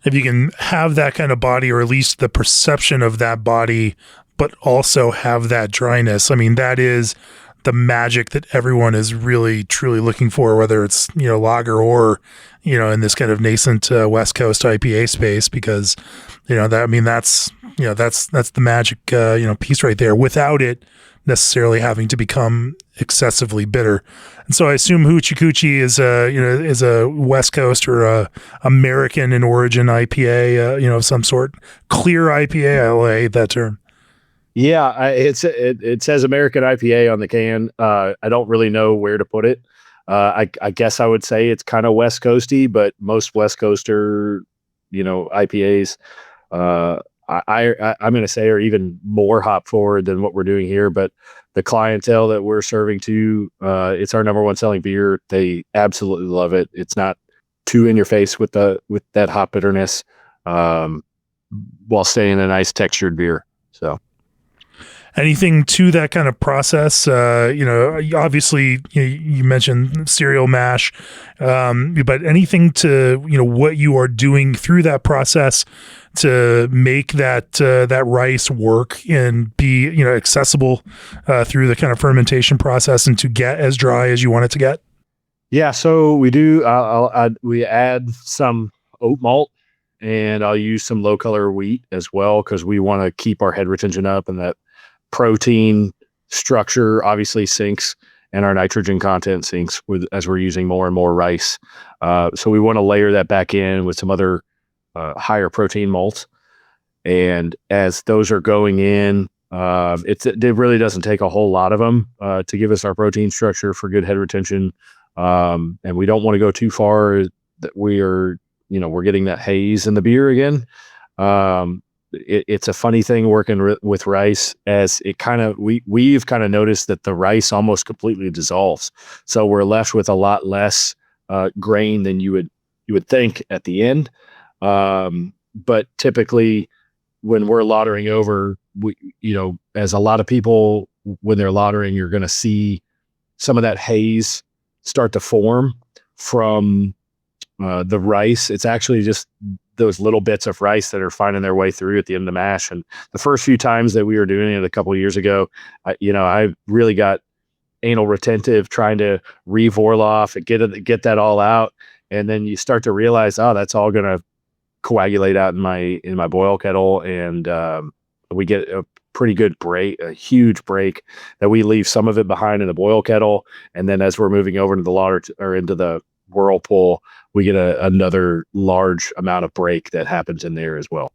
If you can have that kind of body, or at least the perception of that body, but also have that dryness, I mean, that is the magic that everyone is really, truly looking for, whether it's, lager or, in this kind of nascent West Coast IPA space, because, that's the magic, piece right there, without it necessarily having to become excessively bitter. And so I assume Hoochie Coochie is a West Coast or a American in origin IPA, of some sort. Clear IPA, I'll hate that term. Yeah, it says American IPA on the can. I don't really know where to put it. I guess I would say it's kind of West Coasty, but most West Coaster, IPAs, I'm going to say are even more hop forward than what we're doing here. But the clientele that we're serving to, it's our number one selling beer. They absolutely love it. It's not too in your face with that hop bitterness, while staying a nice textured beer. So. Anything to that kind of process? Obviously you mentioned cereal mash, but anything to, what you are doing through that process to make that rice work and be, accessible through the kind of fermentation process and to get as dry as you want it to get? Yeah. So we do, we add some oat malt, and I'll use some low color wheat as well, because we want to keep our head retention up, and that protein structure obviously sinks, and our nitrogen content sinks as we're using more and more rice. So we want to layer that back in with some other higher protein malts. And as those are going in, it really doesn't take a whole lot of them to give us our protein structure for good head retention. And we don't want to go too far that we're getting that haze in the beer again. It's a funny thing working with rice, as it we've kind of noticed that the rice almost completely dissolves. So we're left with a lot less grain than you would think at the end. But typically when we're lautering over, as a lot of people, when they're lautering, you're going to see some of that haze start to form from the rice. It's actually just those little bits of rice that are finding their way through at the end of the mash. And the first few times that we were doing it a couple of years ago, I really got anal retentive trying to re-Vorloff and get that all out. And then you start to realize, that's all going to coagulate out in my boil kettle. And we get pretty good break, a huge break that we leave some of it behind in the boil kettle. And then as we're moving over into the lauter or into the whirlpool, we get another large amount of break that happens in there as well.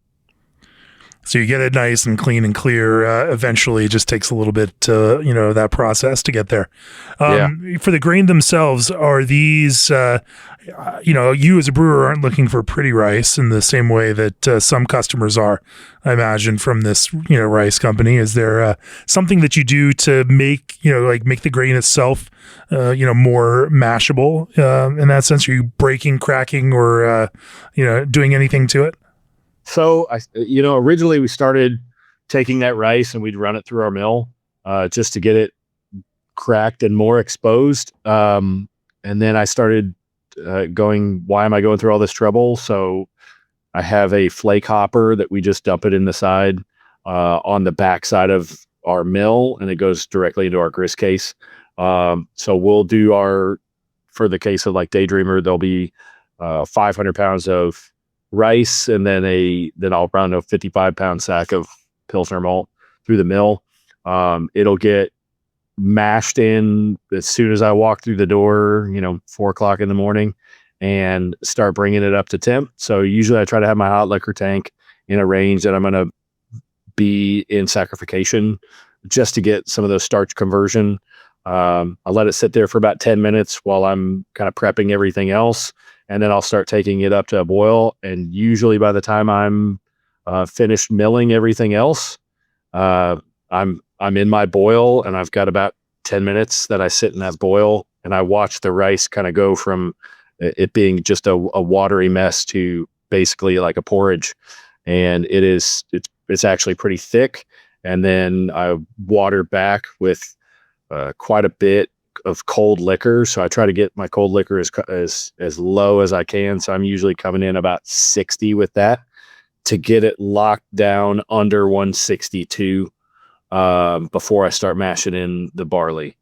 So you get it nice and clean and clear. Eventually, it just takes a little bit, that process to get there. For the grain themselves, are these, you as a brewer aren't looking for pretty rice in the same way that some customers are, I imagine, from this, rice company. Is there something that you do to make, make the grain itself, more mashable in that sense? Are you breaking, cracking, or, doing anything to it? So originally we started taking that rice and we'd run it through our mill, just to get it cracked and more exposed. And then I started, why am I going through all this trouble? So I have a flake hopper that we just dump it in the side, on the back side of our mill, and it goes directly into our grist case. So we'll do for the case of like Daydreamer, there'll be, 500 pounds of rice, and then I'll run a 55-pound sack of pilsner malt through the mill. It'll get mashed in as soon as I walk through the door, 4:00 in the morning, and start bringing it up to temp. So usually I try to have my hot liquor tank in a range that I'm going to be in saccharification just to get some of those starch conversion. I let it sit there for about 10 minutes while I'm kind of prepping everything else. And then I'll start taking it up to a boil. And usually by the time I'm finished milling everything else, I'm in my boil, and I've got about 10 minutes that I sit in that boil, and I watch the rice kind of go from it being just a watery mess to basically like a porridge. And it's actually pretty thick. And then I water back with quite a bit of cold liquor. So I try to get my cold liquor as low as I can. So I'm usually coming in about 60 with that to get it locked down under 162 before I start mashing in the barley.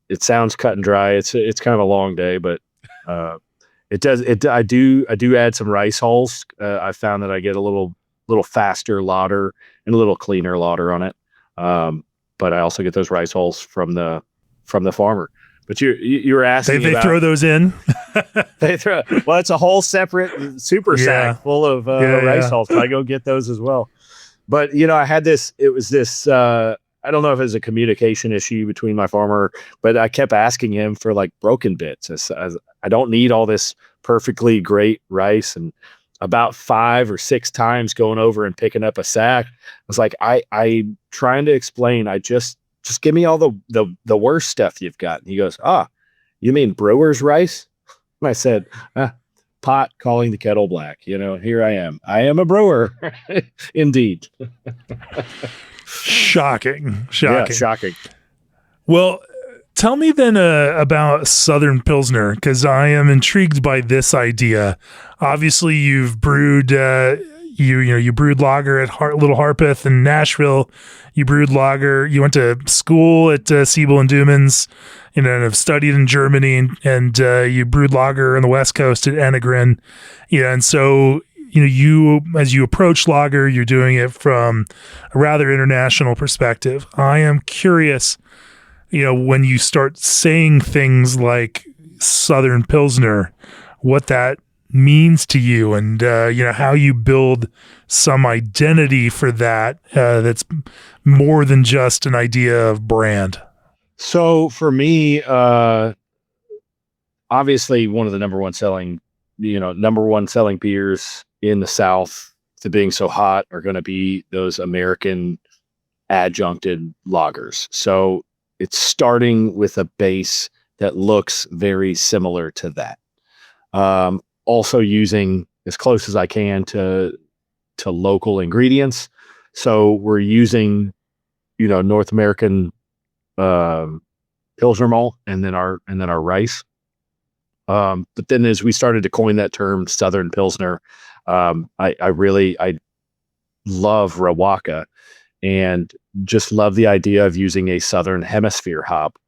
It sounds cut and dry. It's kind of a long day, but I do add some rice hulls. I found that I get a little faster lauter and a little cleaner lauter on it. But I also get those rice hulls from the farmer. But you were asking they throw those in. Well, it's a whole separate super sack full of rice hulls. So I go get those as well. But I had this. It was this. I don't know if it was a communication issue between my farmer, but I kept asking him for like broken bits. I don't need all this perfectly great rice. And about 5 or 6 times going over and picking up a sack, I was like, I'm trying to explain. I just give me all the worst stuff you've got. And he goes, you mean brewer's rice? And I said, pot calling the kettle black. Here I am. I am a brewer. Indeed. Shocking. Yeah, shocking. Well, tell me then about Southern Pilsner, because I am intrigued by this idea. Obviously, you've brewed... You brewed lager at Little Harpeth in Nashville. You brewed lager. You went to school at Siebel and Dumans, and have studied in Germany, and you brewed lager on the West Coast at Enegren. And so you as you approach lager, you're doing it from a rather international perspective. I am curious, when you start saying things like Southern Pilsner, what that means to you, and how you build some identity for that that's more than just an idea of brand. So for me, obviously one of the number one selling beers in the South, to being so hot, are going to be those American adjuncted lagers. So it's starting with a base that looks very similar to that. Also using as close as I can to local ingredients. So we're using, North American Pilsner malt and then our rice. But then as we started to coin that term Southern Pilsner, I love Riwaka, and just love the idea of using a Southern Hemisphere hop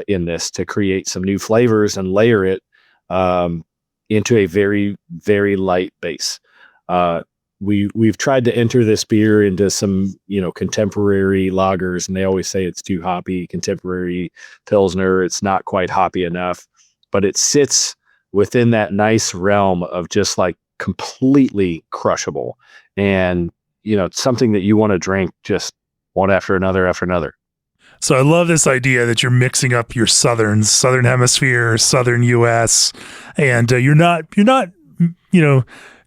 in this to create some new flavors and layer it into a very, very light base. we've tried to enter this beer into some, contemporary lagers, and they always say it's too hoppy. Contemporary pilsner, it's not quite hoppy enough, but it sits within that nice realm of just like completely crushable, and something that you want to drink just one after another. So I love this idea that you're mixing up your southern hemisphere, southern US, and you're not,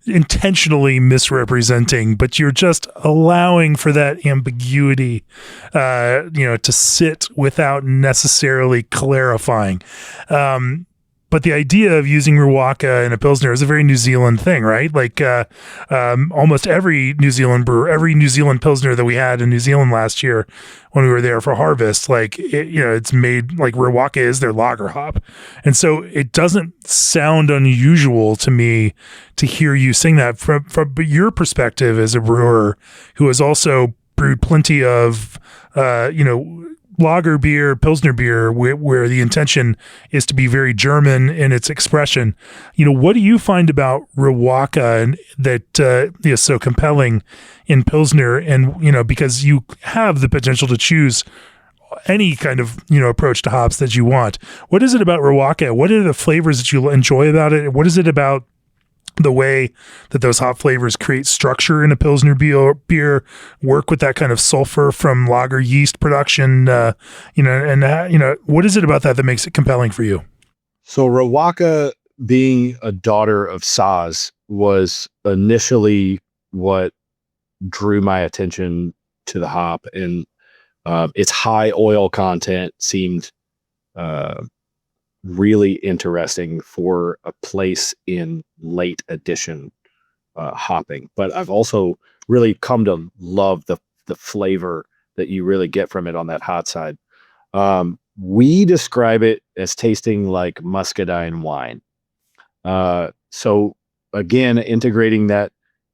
intentionally misrepresenting, but you're just allowing for that ambiguity, to sit without necessarily clarifying. But the idea of using Riwaka in a Pilsner is a very New Zealand thing, right? Like almost every New Zealand Pilsner that we had in New Zealand last year when we were there for harvest, it's made, like, Riwaka is their lager hop. And so it doesn't sound unusual to me to hear you sing that from your perspective as a brewer who has also brewed plenty of, lager beer, Pilsner beer, where the intention is to be very German in its expression. What do you find about Riwaka and that is so compelling in Pilsner? And, because you have the potential to choose any kind of, approach to hops that you want. What is it about Riwaka? What are the flavors that you enjoy about it? What is it about the way that those hop flavors create structure in a Pilsner beer, work with that kind of sulfur from lager yeast production, what is it about that makes it compelling for you? So Riwaka, being a daughter of Saz, was initially what drew my attention to the hop, and its high oil content seemed really interesting for a place in late edition hopping. But I've also really come to love the flavor that you really get from it on that hot side. We describe it as tasting like muscadine wine. So again, integrating that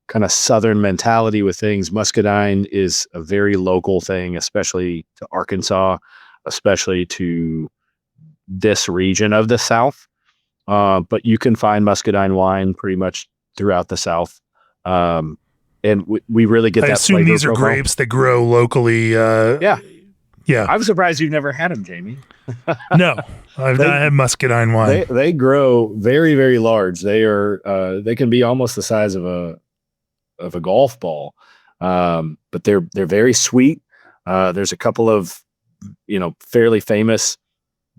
kind of Southern mentality with things. Muscadine is a very local thing, especially to Arkansas, especially to this region of the South. But you can find muscadine wine pretty much throughout the South. And we really get that. I assume these are grapes that grow locally. Yeah. I'm surprised you've never had them, Jamie. No, I've not had muscadine wine. They grow very, very large. They can be almost the size of a golf ball. But they're very sweet. There's a couple of, fairly famous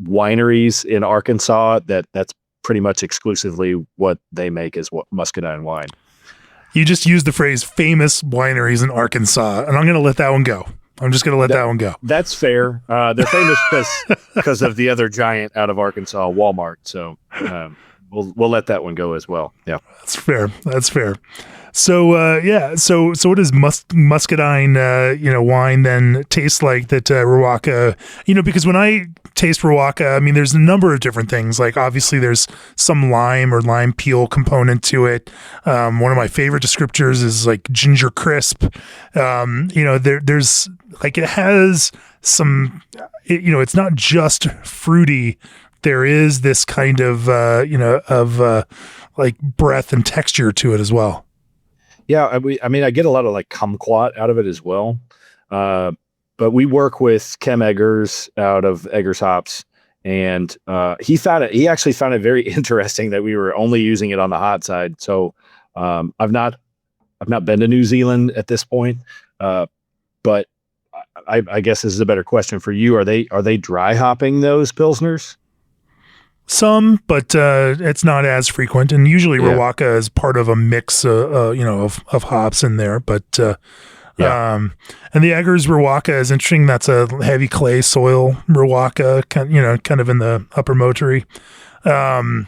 wineries in Arkansas that's pretty much exclusively what they make is what muscadine wine. You just used the phrase famous wineries in Arkansas, and I'm going to let that one go. I'm just going to let that one go. That's fair. They're famous because of the other giant out of Arkansas, Walmart. So we'll let that one go as well. Yeah, that's fair. So so what does muscadine wine then taste like that Riwaka? Because when I taste Riwaka, I mean, there's a number of different things. Like, obviously there's some lime or lime peel component to it. One of my favorite descriptors is like ginger crisp. There's like, it has some, it's not just fruity. There is this kind of like breadth and texture to it as well. Yeah, I mean, I get a lot of like kumquat out of it as well. But we work with Kem Eggers out of Eggers Hops, and he actually found it very interesting that we were only using it on the hot side. So I've not been to New Zealand at this point, but I guess this is a better question for you. Are they dry hopping those Pilsners? Some, but it's not as frequent. And usually Riwaka is part of a mix, of hops in there. But and the Eggers Riwaka is interesting. That's a heavy clay soil Riwaka, kind of in the upper Motory. And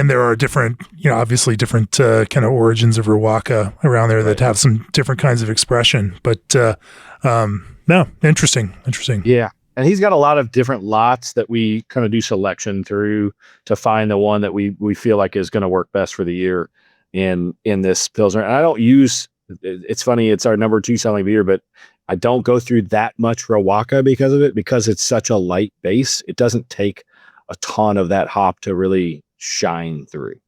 there are different, obviously different kind of origins of Riwaka around there that have some different kinds of expression. But no, interesting. Yeah. And he's got a lot of different lots that we kind of do selection through to find the one that we feel like is going to work best for the year in this Pilsner. And I don't use, it's funny, it's our number 2 selling beer, but I don't go through that much Riwaka because of it, because it's such a light base. It doesn't take a ton of that hop to really shine through.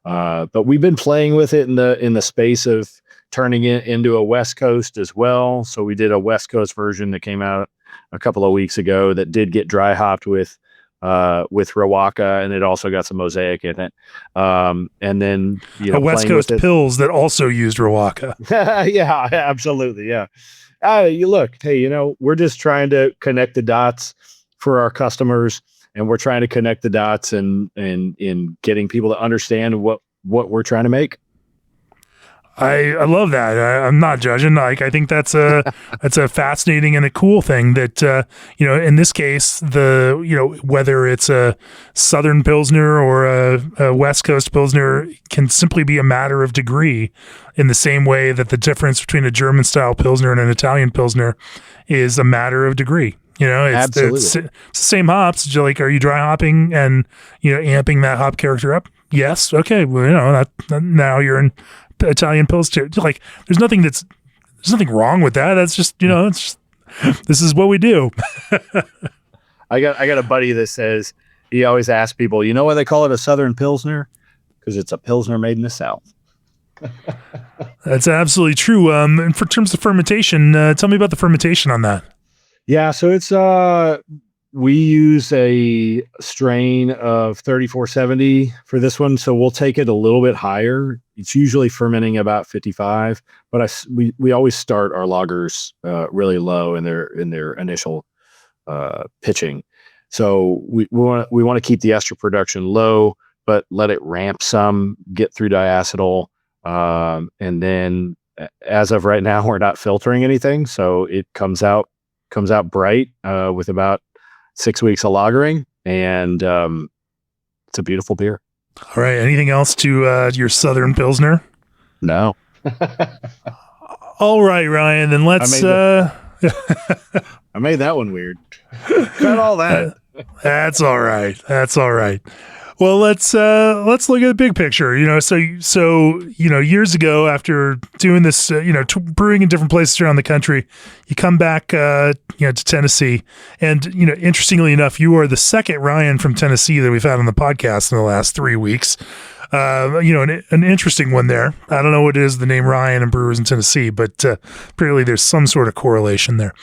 But we've been playing with it in the space of turning it into a West Coast as well. So we did a West Coast version that came out a couple of weeks ago that did get dry hopped with Riwaka, and it also got some mosaic in it. And then a West Coast pills that also used Riwaka. Yeah, absolutely. Yeah. We're just trying to connect the dots for our customers, and we're trying to connect the dots and in getting people to understand what we're trying to make. I love that. I'm not judging. Like, I think that's a fascinating and a cool thing that, in this case, whether it's a Southern Pilsner or a West Coast Pilsner can simply be a matter of degree, in the same way that the difference between a German style Pilsner and an Italian Pilsner is a matter of degree. Absolutely. It's the same hops. Like, are you dry hopping and, amping that hop character up? Yes. Okay. Well, that now you're in Italian Pilsner. Like, there's nothing wrong with that. That's just, this is what we do. I got a buddy that says, he always asks people, why they call it a Southern Pilsner? Because it's a Pilsner made in the South. That's absolutely true. And for terms of fermentation, tell me about the fermentation on that. Yeah. So it's, we use a strain of 3470 for this one. So we'll take it a little bit higher. It's usually fermenting about 55, but we always start our lagers really low in their initial pitching. So we want to keep the ester production low, but let it ramp some, get through diacetyl. And then as of right now, we're not filtering anything. So it comes out bright with about 6 weeks of lagering, and it's a beautiful beer. All right. Anything else to your Southern Pilsner? No. All right, Ryan. Then let's. I made that one weird. Cut all that. That's all right. That's all right. Well, let's look at the big picture. So years ago, after doing this, brewing in different places around the country, you come back, to Tennessee, and interestingly enough, you are the second Ryan from Tennessee that we've had on the podcast in the last 3 weeks. An interesting one there. I don't know what it is, the name Ryan and brewers in Tennessee, but apparently there's some sort of correlation there.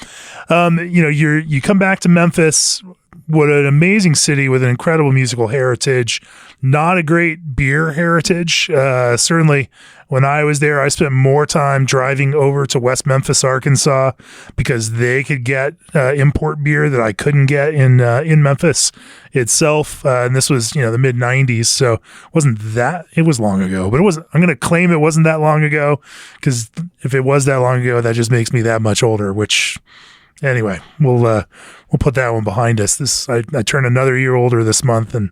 You come back to Memphis. What an amazing city with an incredible musical heritage, not a great beer heritage. Certainly when I was there, I spent more time driving over to West Memphis, Arkansas, because they could get import beer that I couldn't get in Memphis itself. And this was, the mid 90s. So it was long ago, but I'm going to claim it wasn't that long ago, because if it was that long ago, that just makes me that much older, which anyway, we'll put that one behind us. I turn another year older this month, and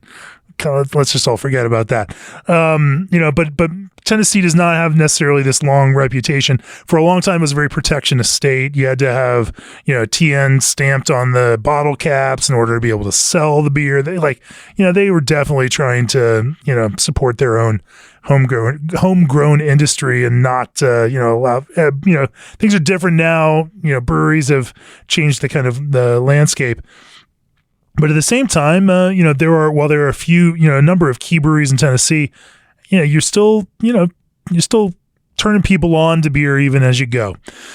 let's just all forget about that. But Tennessee does not have necessarily this long reputation. For a long time, it was a very protectionist state. You had to have, TN stamped on the bottle caps in order to be able to sell the beer. They were definitely trying to, support their own homegrown industry and not, allow, things are different now. Breweries have changed the kind of the landscape. But at the same time, there are a few, a number of key breweries in Tennessee, you're still turning people on to beer even as you go.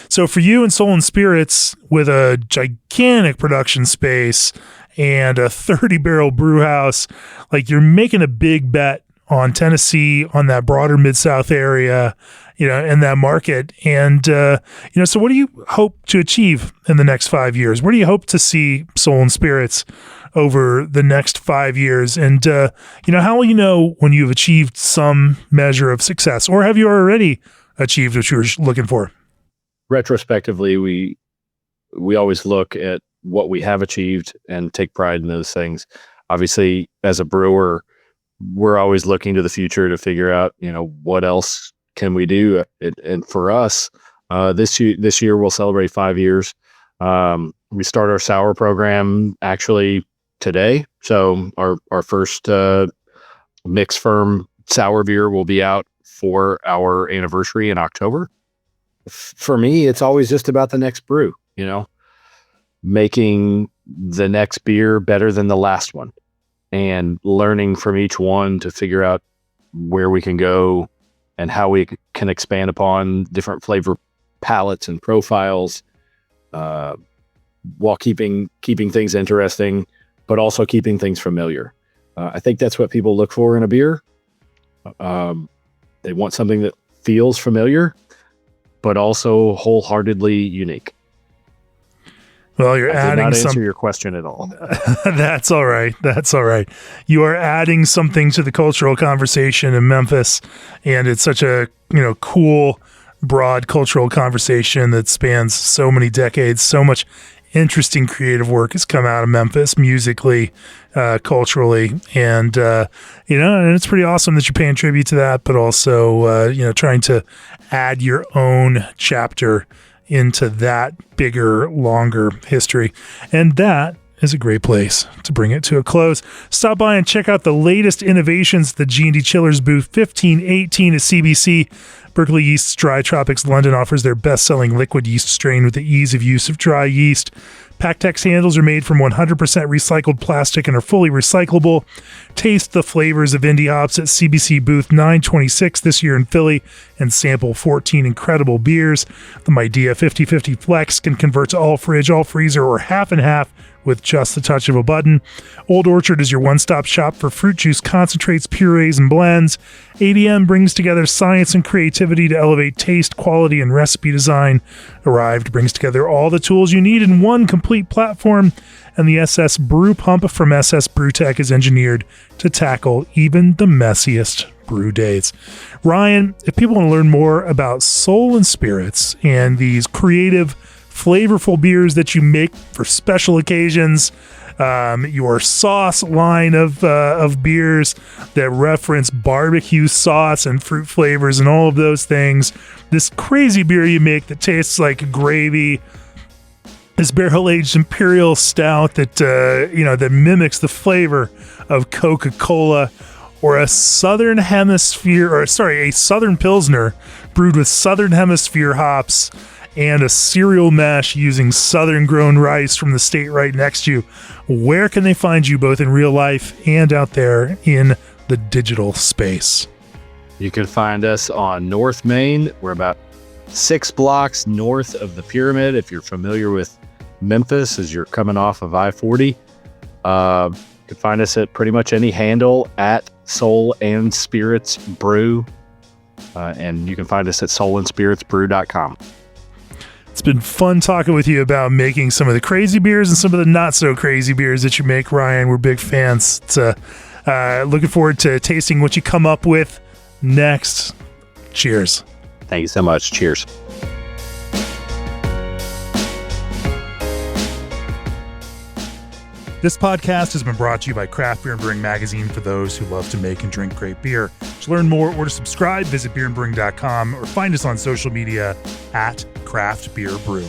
So for you and Soul and Spirits, with a gigantic production space and a 30-barrel brew house, you're making a big bet on Tennessee, on that broader Mid-South area, in that market. And, so what do you hope to achieve in the next 5 years? Where do you hope to see Soul and Spirits over the next 5 years? And, how will you know when you've achieved some measure of success, or have you already achieved what you were looking for? Retrospectively, we always look at what we have achieved and take pride in those things. Obviously, as a brewer, we're always looking to the future to figure out, what else can we do? And for us, this year we'll celebrate 5 years. We start our sour program actually today. So our first mix firm sour beer will be out for our anniversary in October. For me, it's always just about the next brew, making the next beer better than the last one, and learning from each one to figure out where we can go and how we can expand upon different flavor palettes and profiles, while keeping things interesting, but also keeping things familiar. I think that's what people look for in a beer. They want something that feels familiar, but also wholeheartedly unique. Well, you're adding not answer your question at all. That's all right. That's all right. You are adding something to the cultural conversation in Memphis, and it's such a cool, broad cultural conversation that spans so many decades. So much interesting creative work has come out of Memphis, musically, culturally, and and it's pretty awesome that you're paying tribute to that, but also trying to add your own chapter into that bigger, longer history. And that is a great place to bring it to a close. Stop by and check out the latest innovations at the G&D Chillers booth 1518 at CBC. Berkeley Yeast's Dry Tropics London offers their best-selling liquid yeast strain with the ease of use of dry yeast. PacTex handles are made from 100% recycled plastic and are fully recyclable. Taste the flavors of indie hops at CBC booth 926 this year in Philly and sample 14 incredible beers. The Midea 50/50 Flex can convert to all fridge, all freezer, or half and half with just the touch of a button. Old Orchard is your one-stop shop for fruit juice concentrates, purees, and blends. ADM brings together science and creativity to elevate taste, quality, and recipe design. Arrived brings together all the tools you need in one complete platform, and the SS Brew Pump from SS Brewtech is engineered to tackle even the messiest brew days. Ryan, if people want to learn more about Soul and Spirits and these creative, flavorful beers that you make for special occasions, your sauce line of beers that reference barbecue sauce and fruit flavors and all of those things, this crazy beer you make that tastes like gravy, this barrel-aged imperial stout that that mimics the flavor of Coca-Cola, or a Southern Pilsner brewed with Southern Hemisphere hops and a cereal mash using Southern grown rice from the state right next to you. Where can they find you both in real life and out there in the digital space? You can find us on North Main. We're about 6 blocks north of the Pyramid. If you're familiar with Memphis as you're coming off of I-40, you can find us at pretty much any handle at Soul and Spirits Brew. And you can find us at soulandspiritsbrew.com. It's been fun talking with you about making some of the crazy beers and some of the not so crazy beers that you make, Ryan. We're big fans. It's, looking forward to tasting what you come up with next. Cheers. Thank you so much. Cheers. This podcast has been brought to you by Craft Beer and Brewing Magazine for those who love to make and drink great beer. To learn more or to subscribe, visit beerandbrewing.com or find us on social media at Craft Beer Brew.